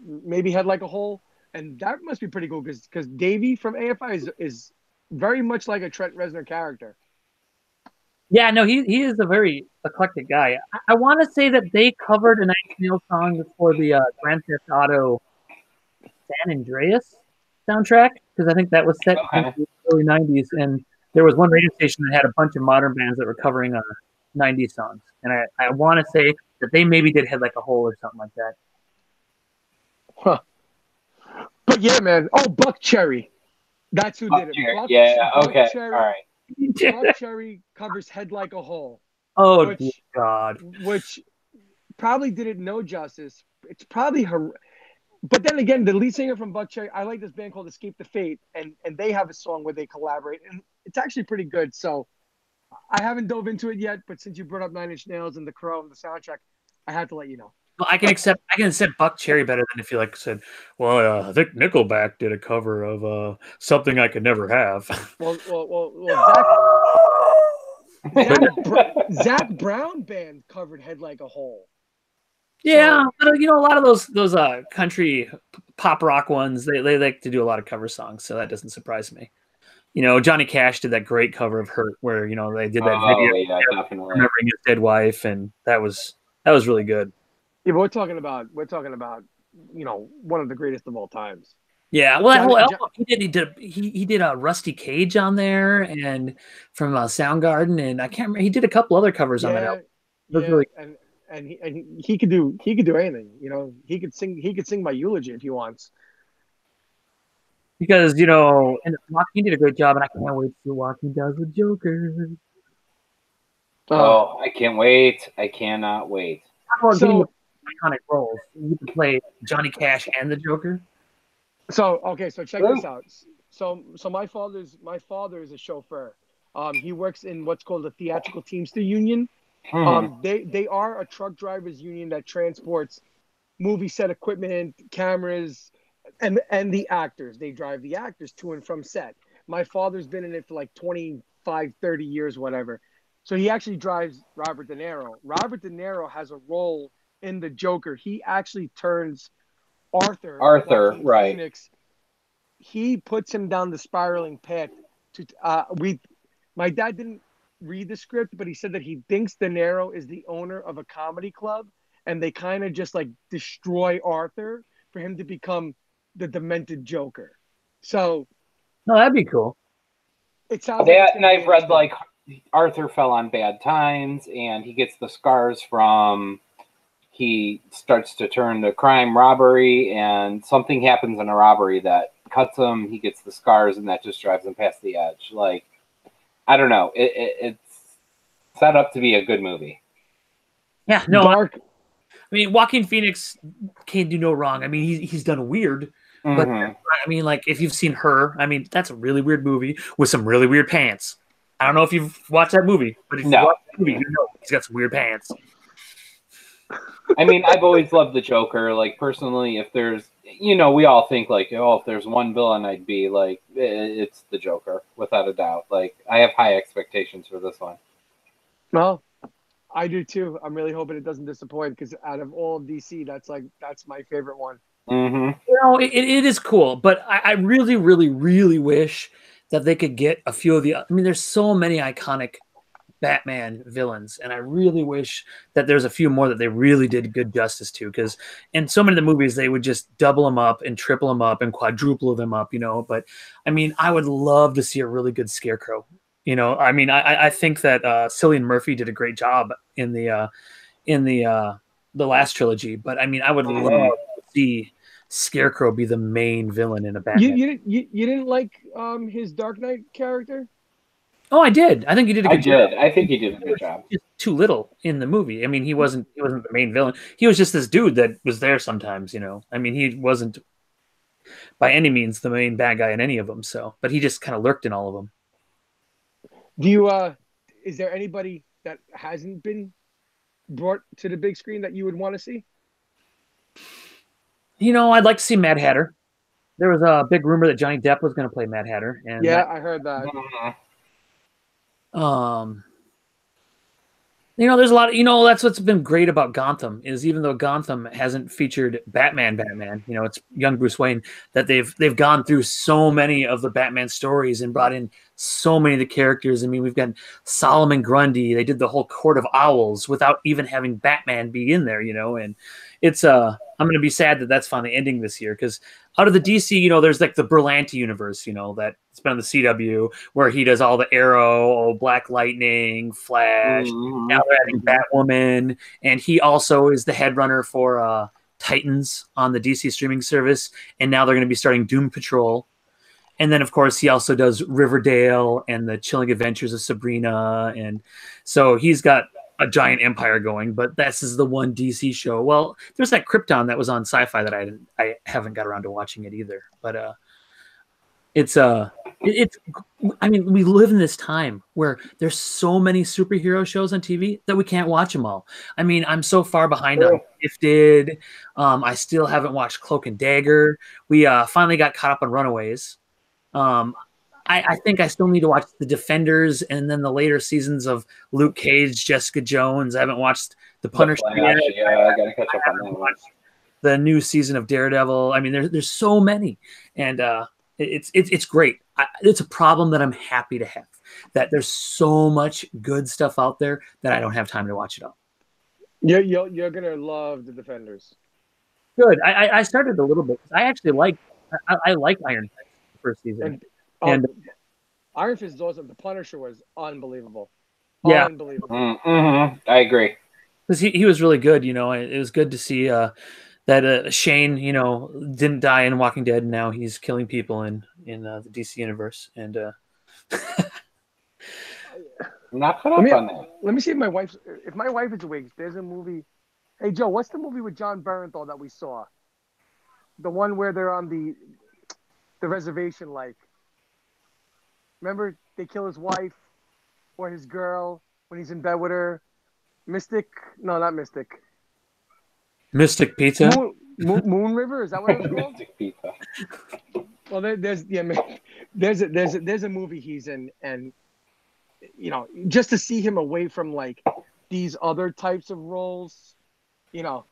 Maybe Head Like a Hole, and that must be pretty cool because Davey from AFI is very much like a Trent Reznor character. Yeah, no, he is a very eclectic guy. I want to say that they covered a Nine Inch Nails song for the Grand Theft Auto San Andreas soundtrack because I think that was set in Okay. the early '90s, and there was one radio station that had a bunch of modern bands that were covering '90s songs, and I want to say that they maybe did Head Like a Hole or something like that. Huh. But yeah, man. Oh, Buck Cherry. That's who did it. Yeah. Buck Okay. Cherry, All right. Buck Cherry covers Head Like a Hole, Oh dear God! which probably did it no justice. It's probably her. But then again, the lead singer from Buck Cherry, I like this band called Escape the Fate, and they have a song where they collaborate, and it's actually pretty good. So I haven't dove into it yet, but since you brought up Nine Inch Nails and the Crow and the soundtrack, I had to let you know. Well, I can accept Buck Cherry better than if you like said, well, I think Nickelback did a cover of Something I Could Never Have. Zach Brown band covered Head Like a Hole. Yeah, but a lot of those country pop rock ones, they like to do a lot of cover songs, so that doesn't surprise me. Johnny Cash did that great cover of Hurt, where they did that video, yeah, definitely. remembering his dead wife, and that was really good. Yeah, but we're talking about one of the greatest of all times. Yeah, well, that whole album he did a Rusty Cage on there, and from Soundgarden, and I can't remember, he did a couple other covers on that album. Really... and he could do anything. He could sing my eulogy if he wants. Because and Joaquin did a great job, and I can't wait to see what Joaquin does with Joker. Oh, I can't wait! I cannot wait. So iconic roles. You can play Johnny Cash and the Joker. So check this out. So my father is a chauffeur. He works in what's called the Theatrical Teamster Union. They are a truck drivers union that transports movie set equipment, cameras, and the actors. They drive the actors to and from set. My father's been in it for like 25, 30 years, whatever. So he actually drives Robert De Niro. Robert De Niro has a role in the Joker. He actually turns Arthur, right? Phoenix. He puts him down the spiraling path. My dad didn't read the script, but he said that he thinks De Niro is the owner of a comedy club, and they kind of just like destroy Arthur for him to become the demented Joker. So, no, that'd be cool. It sounds that, and I've read like Arthur fell on bad times, and he gets the scars from. He starts to turn to crime, robbery, and something happens in a robbery that cuts him. He gets the scars, and that just drives him past the edge. Like, I don't know. It's set up to be a good movie. Yeah, no. I mean, Joaquin Phoenix can't do no wrong. I mean, he's done weird, but I mean, like if you've seen Her, I mean, that's a really weird movie with some really weird pants. I don't know if you've watched that movie, but if you watch the movie, he's got some weird pants. I mean, I've always loved the Joker. Like, personally, if there's, we all think, like, if there's one villain I'd be, like, it's the Joker, without a doubt. Like, I have high expectations for this one. Well, I do, too. I'm really hoping it doesn't disappoint, because out of all of DC, that's my favorite one. Mm-hmm. It is cool, but I really, really, really wish that they could get a few of the... I mean, there's so many iconic Batman villains, and I really wish that there's a few more that they really did good justice to, because in so many of the movies they would just double them up and triple them up and quadruple them up, but I mean, I would love to see a really good Scarecrow. I mean, I think that Cillian Murphy did a great job in the last trilogy, but I mean, I would love to see Scarecrow be the main villain in a Batman. You didn't like his Dark Knight character? Oh, I did. I think he did a good job. I think he did a good job. Just too little in the movie. I mean, he wasn't the main villain. He was just this dude that was there sometimes, I mean, he wasn't by any means the main bad guy in any of them, but he just kind of lurked in all of them. Do you is there anybody that hasn't been brought to the big screen that you would want to see? I'd like to see Mad Hatter. There was a big rumor that Johnny Depp was going to play Mad Hatter, and Yeah, I heard that. um, there's a lot of, that's what's been great about Gotham is even though Gotham hasn't featured Batman, it's young Bruce Wayne, that they've gone through so many of the Batman stories and brought in so many of the characters. I mean, we've got Solomon Grundy. They did the whole Court of Owls without even having Batman be in there, and it's I'm going to be sad that that's finally ending this year because out of the DC, there's like the Berlanti universe, that's been on the CW where he does all the Arrow, Black Lightning, Flash. Now they're adding Batwoman, and he also is the head runner for Titans on the DC streaming service. And now they're going to be starting Doom Patrol. And then, of course, he also does Riverdale and the Chilling Adventures of Sabrina. And so he's got a giant empire going, but this is the one DC show. Well, there's that Krypton that was on Sci-Fi that I haven't got around to watching it either. But it's I mean, we live in this time where there's so many superhero shows on TV that we can't watch them all. I mean, I'm so far behind on Gifted. I still haven't watched Cloak and Dagger. We finally got caught up on Runaways. I think I still need to watch The Defenders and then the later seasons of Luke Cage, Jessica Jones. I haven't watched The Punisher yet. Yeah, I gotta catch up on that one. The new season of Daredevil. I mean, there's so many, and it's great. It's a problem that I'm happy to have. That there's so much good stuff out there that I don't have time to watch it all. You're gonna love The Defenders. Good. I started a little bit. I actually like Iron Fist the first season. And Iron Fist is awesome. The Punisher was unbelievable. Yeah. Unbelievable. I agree. Because he was really good, It was good to see that Shane, didn't die in Walking Dead, and now he's killing people in the DC universe. And I'm not caught up on that. Let me see if my wife is awake. There's a movie. Hey Joe, what's the movie with John Bernthal that we saw? The one where they're on the reservation, like. Remember, they kill his wife or his girl when he's in bed with her. Mystic? No, not Mystic. Mystic Pizza? Moon River? Is that what it's called? Mystic Pizza. Well, there's a movie he's in, and just to see him away from like these other types of roles, I don't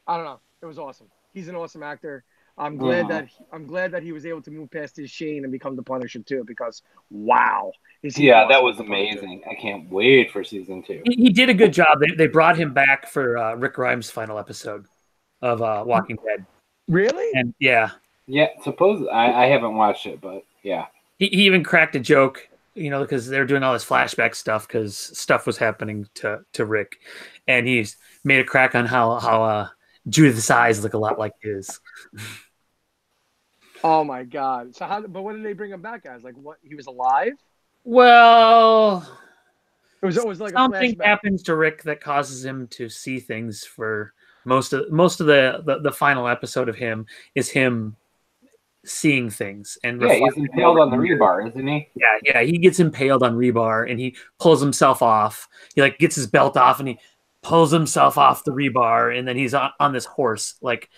know. It was awesome. He's an awesome actor. I'm glad that he was able to move past his Shane and become the Punisher too, because wow, that was amazing. I can't wait for season 2. He did a good job. They brought him back for Rick Grimes' final episode of Walking Dead. Really? And yeah, suppose I haven't watched it, but yeah, he even cracked a joke, because they're doing all this flashback stuff because stuff was happening to Rick, and he's made a crack on how Judith's eyes look a lot like his. Oh my God! So but what did they bring him back as? Like, what? He was alive? Well, it was like something happens to Rick that causes him to see things. For most of the final episode of him is him seeing things and he's impaled on the rebar, isn't he? Yeah, he gets impaled on rebar and he pulls himself off. He like gets his belt off and he pulls himself off the rebar, and then he's on this horse like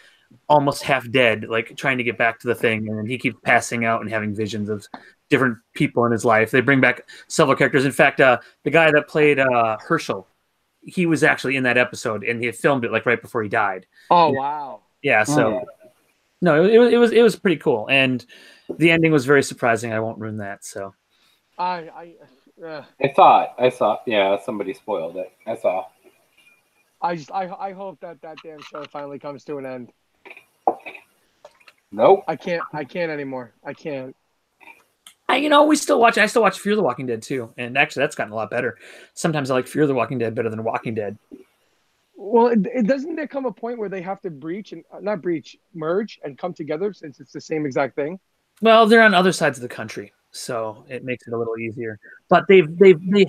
almost half dead, like trying to get back to the thing, and then he keeps passing out and having visions of different people in his life. They bring back several characters. In fact, the guy that played Herschel, he was actually in that episode, and he had filmed it like right before he died. Oh wow! Yeah, so no, it was pretty cool, and the ending was very surprising. I won't ruin that. So I saw it. Yeah, somebody spoiled it. I saw. I hope that damn show finally comes to an end. Nope. I can't anymore. I can't. I still watch Fear the Walking Dead too, and actually that's gotten a lot better. Sometimes I like Fear the Walking Dead better than Walking Dead. Well, it doesn't there come a point where they have to merge and come together since it's the same exact thing? Well, they're on other sides of the country, so it makes it a little easier. But they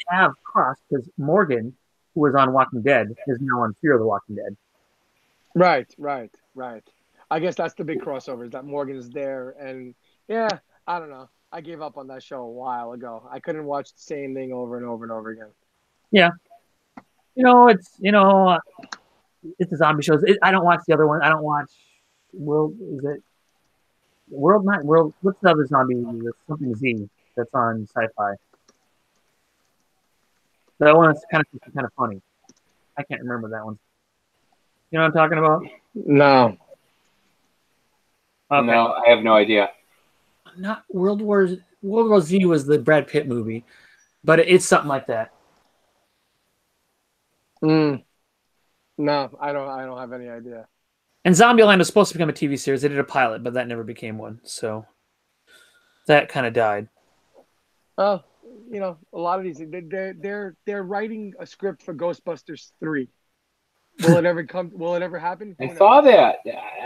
have crossed because Morgan, who was on Walking Dead, is now on Fear the Walking Dead. Right. I guess that's the big crossover, is that Morgan is there, and yeah, I don't know. I gave up on that show a while ago. I couldn't watch the same thing over and over and over again. Yeah. It's a zombie show. I don't watch the other one. I don't watch World. Is it World? Not World. What's the other zombie movie? That's something Z. That's on Sci-Fi. That one is kind of funny. I can't remember that one. You know what I'm talking about? No. Okay. No, I have no idea. Not World War Z was the Brad Pitt movie, but it's something like that. No, I don't have any idea. And Zombieland was supposed to become a TV series. They did a pilot, but that never became one. So that kind of died. Oh, a lot of these they're writing a script for Ghostbusters 3. Will it ever come? Will it ever happen? I saw that.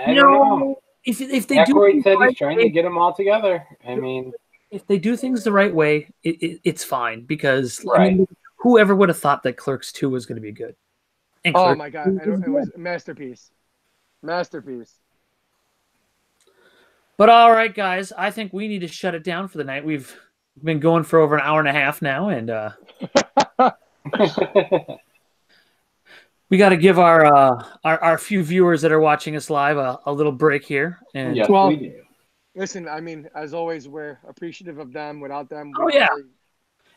I don't know. If they Aykroyd said he's trying to get them all together. I mean, if they do things the right way, it's fine because right. I mean, whoever would have thought that Clerks 2 was going to be good? And oh my God, it was a masterpiece. Masterpiece. But all right, guys, I think we need to shut it down for the night. We've been going for over an hour and a half now, and we got to give our few viewers that are watching us live a little break here. And yes, we do. Listen, I mean, as always, we're appreciative of them. Without them,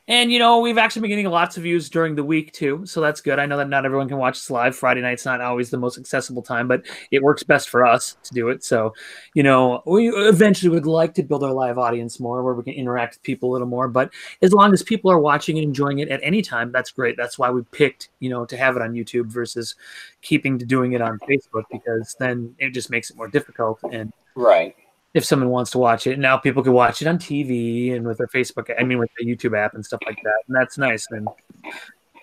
And, we've actually been getting lots of views during the week, too, so that's good. I know that not everyone can watch us live. Friday night's not always the most accessible time, but it works best for us to do it. So, we eventually would like to build our live audience more where we can interact with people a little more. But as long as people are watching and enjoying it at any time, that's great. That's why we picked, to have it on YouTube versus keeping to doing it on Facebook, because then it just makes it more difficult. And right. If someone wants to watch it, now people can watch it on TV and with their Facebook, with the YouTube app and stuff like that. And that's nice. And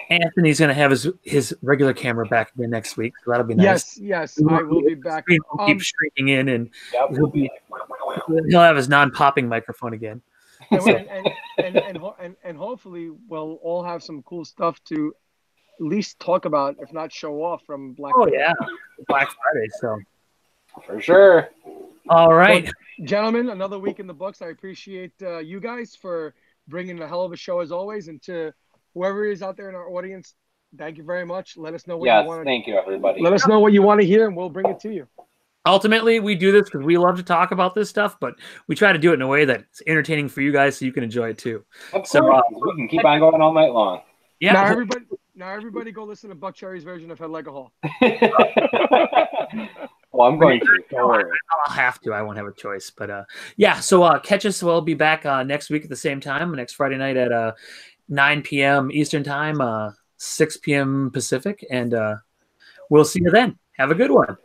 Anthony's going to have his regular camera back again next week. So that'll be nice. Yes, I will be back. He'll keep shrinking in and he'll have his non-popping microphone again. And hopefully we'll all have some cool stuff to at least talk about, if not show off from Black Friday. Yeah. Black Friday. So for sure. All right. Well, gentlemen, another week in the books. I appreciate you guys for bringing a hell of a show as always. And to whoever is out there in our audience, thank you very much. Let us know what you want. Thank you, everybody. Let us know what you want to hear, and we'll bring it to you. Ultimately, we do this because we love to talk about this stuff, but we try to do it in a way that's entertaining for you guys so you can enjoy it too. Of course, we can keep on going all night long. Yeah. Now everybody go listen to Buck Cherry's version of Head Like a Hole. Well, I'm going to. Don't worry. I'll have to. I won't have a choice. But so catch us. We'll be back next week at the same time, next Friday night at 9 p.m. Eastern Time, 6 p.m. Pacific. And we'll see you then. Have a good one.